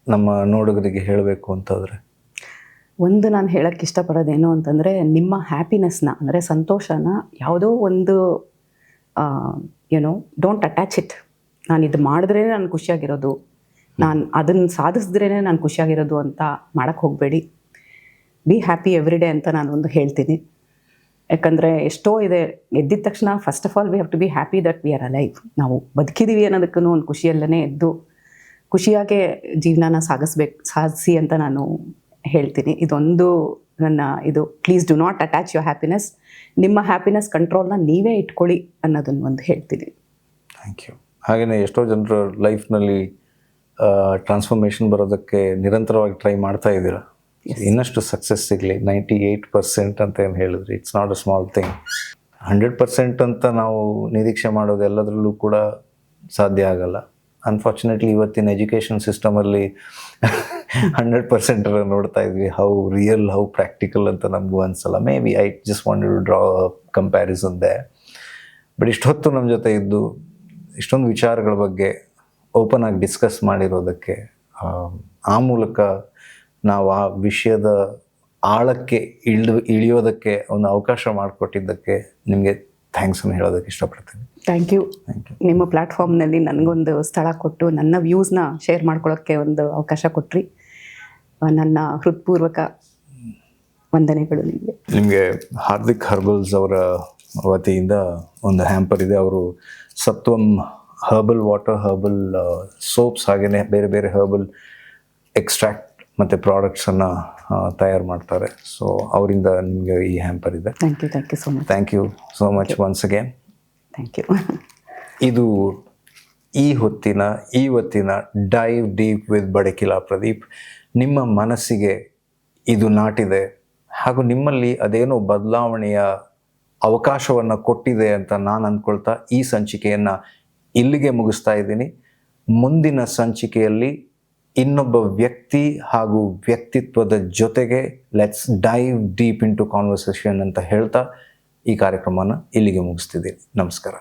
ನಮ್ಮ ನೋಡುಗರಿಗೆ ಹೇಳಬೇಕು ಅಂತಂದರೆ? ಒಂದು ನಾನು ಹೇಳೋಕ್ಕೆ ಇಷ್ಟಪಡೋದೇನು ಅಂತಂದರೆ, ನಿಮ್ಮ ಹ್ಯಾಪಿನೆಸ್ನ ಅಂದರೆ ಸಂತೋಷನ ಯಾವುದೋ ಒಂದು ಡೋಂಟ್ ಅಟ್ಯಾಚ್ ಇಟ್. ನಾನು ಇದು ಮಾಡಿದ್ರೇ ನಾನು ಖುಷಿಯಾಗಿರೋದು, ನಾನು ಅದನ್ನು ಸಾಧಿಸಿದ್ರೇ ನಾನು ಖುಷಿಯಾಗಿರೋದು ಅಂತ ಮಾಡೋಕ್ಕೆ ಹೋಗಬೇಡಿ. ಬಿ ಹ್ಯಾಪಿ ಎವ್ರಿ ಡೇ ಅಂತ ನಾನು ಒಂದು ಹೇಳ್ತೀನಿ. ಯಾಕಂದರೆ ಎಷ್ಟೋ ಇದೆ, ಎದ್ದಿದ ತಕ್ಷಣ first of all we have to be happy that we are alive. ನಾವು ಬದುಕಿದ್ದೀವಿ ಅನ್ನೋದಕ್ಕೂ ಒಂದು ಖುಷಿಯಲ್ಲೇ ಎದ್ದು ಖುಷಿಯಾಗೆ ಜೀವನನ ಸಾಧಿಸಿ ಅಂತ ನಾನು ಹೇಳ್ತೀನಿ. ಇದೊಂದು ನನ್ನ ಇದು. Please do not attach your happiness. ನಿಮ್ಮ ಹ್ಯಾಪಿನೆಸ್ ಕಂಟ್ರೋಲ್ನ ನೀವೇ ಇಟ್ಕೊಳ್ಳಿ ಅನ್ನೋದನ್ನು ಒಂದು ಹೇಳ್ತೀನಿ. Thank you. ಹಾಗೆಯೇ ಎಷ್ಟೋ ಜನರ ಲೈಫ್ನಲ್ಲಿ ಟ್ರಾನ್ಸ್ಫಾರ್ಮೇಷನ್ ಬರೋದಕ್ಕೆ ನಿರಂತರವಾಗಿ ಟ್ರೈ ಮಾಡ್ತಾ ಇದ್ದೀರಾ. ಇನ್ನಷ್ಟು ಸಕ್ಸಸ್ ಸಿಗಲಿ. 98% ಅಂತ ಏನು ಹೇಳಿದ್ರಿ, it's not a small thing. 100% ಅಂತ ನಾವು ನಿರೀಕ್ಷೆ ಮಾಡೋದು ಎಲ್ಲದರಲ್ಲೂ ಕೂಡ ಸಾಧ್ಯ ಆಗಲ್ಲ. ಅನ್ಫಾರ್ಚುನೇಟ್ಲಿ ಇವತ್ತಿನ ಎಜುಕೇಷನ್ ಸಿಸ್ಟಮಲ್ಲಿ 100% ನೋಡ್ತಾ ಇದ್ವಿ. ಹೌ ರಿಯಲ್, ಹೌ ಪ್ರಾಕ್ಟಿಕಲ್ ಅಂತ ನಮಗೂ ಅನಿಸಲ್ಲ. Maybe I just wanted to draw comparison there. But ಇಷ್ಟೊತ್ತು ನಮ್ಮ ಜೊತೆ ಇದ್ದು ಇಷ್ಟೊಂದು ವಿಚಾರಗಳ ಬಗ್ಗೆ ಓಪನ್ ಆಗಿ ಡಿಸ್ಕಸ್ ಮಾಡಿರೋದಕ್ಕೆ, ಆ ಮೂಲಕ ನಾವು ಆ ವಿಷಯದ ಆಳಕ್ಕೆ ಇಳಿಯೋದಕ್ಕೆ ಒಂದು ಅವಕಾಶ ಮಾಡಿಕೊಟ್ಟಿದ್ದಕ್ಕೆ ನಿಮಗೆ ಥ್ಯಾಂಕ್ಸನ್ನು ಹೇಳೋದಕ್ಕೆ ಇಷ್ಟಪಡ್ತೀನಿ. Thank you. ನಿಮ್ಮ ಪ್ಲ್ಯಾಟ್ಫಾರ್ಮ್ನಲ್ಲಿ ನನಗೊಂದು ಸ್ಥಳ ಕೊಟ್ಟು ನನ್ನ ವ್ಯೂಸ್ನ ಶೇರ್ ಮಾಡ್ಕೊಳ್ಳೋಕ್ಕೆ ಒಂದು ಅವಕಾಶ ಕೊಟ್ರಿ. ನನ್ನ ಹೃತ್ಪೂರ್ವಕ ವಂದನೆಗಳು ನಿಮಗೆ. ನಿಮಗೆ ಹಾರ್ದಿಕ್ ಹರ್ಬಲ್ಸ್ ಅವರ ವತಿಯಿಂದ ಒಂದು ಹ್ಯಾಂಪರ್ ಇದೆ. ಅವರು ಸತ್ವಂ ಹರ್ಬಲ್ ವಾಟರ್, ಹರ್ಬಲ್ ಸೋಪ್ಸ್, ಹಾಗೆಯೇ ಬೇರೆ ಬೇರೆ ಹರ್ಬಲ್ ಎಕ್ಸ್ಟ್ರಾಕ್ಟ್ ಮತ್ತು ಪ್ರಾಡಕ್ಟ್ಸನ್ನು ತಯಾರು ಮಾಡ್ತಾರೆ. ಸೊ ಅವರಿಂದ ನಿಮಗೆ ಈ ಹ್ಯಾಂಪರ್ ಇದೆ. Thank you so much. Thank you so much once again. Thank you. ಇದು ಇವತ್ತಿನ dive deep with Badakila Pradeep. ನಿಮ್ಮ ಮನಸ್ಸಿಗೆ ಇದು ನಾಟಿದೆ ಹಾಗೂ ನಿಮ್ಮಲ್ಲಿ ಅದೇನೋ ಬದಲಾವಣೆಯ ಅವಕಾಶವನ್ನು ಕೊಟ್ಟಿದೆ ಅಂತ ನಾನು ಅಂದ್ಕೊಳ್ತಾ ಈ ಸಂಚಿಕೆಯನ್ನು ಇಲ್ಲಿಗೆ ಮುಗಿಸ್ತಾ ಇದ್ದೀನಿ. ಮುಂದಿನ ಸಂಚಿಕೆಯಲ್ಲಿ ಇನ್ನೊಬ್ಬ ವ್ಯಕ್ತಿ ಹಾಗೂ ವ್ಯಕ್ತಿತ್ವದ ಜೊತೆಗೆ let's dive deep into conversation ಅಂತ ಹೇಳ್ತಾ ಈ ಕಾರ್ಯಕ್ರಮನ ಇಲ್ಲಿಗೆ ಮುಗಿಸ್ತಿದ್ದೀನಿ. ನಮಸ್ಕಾರ.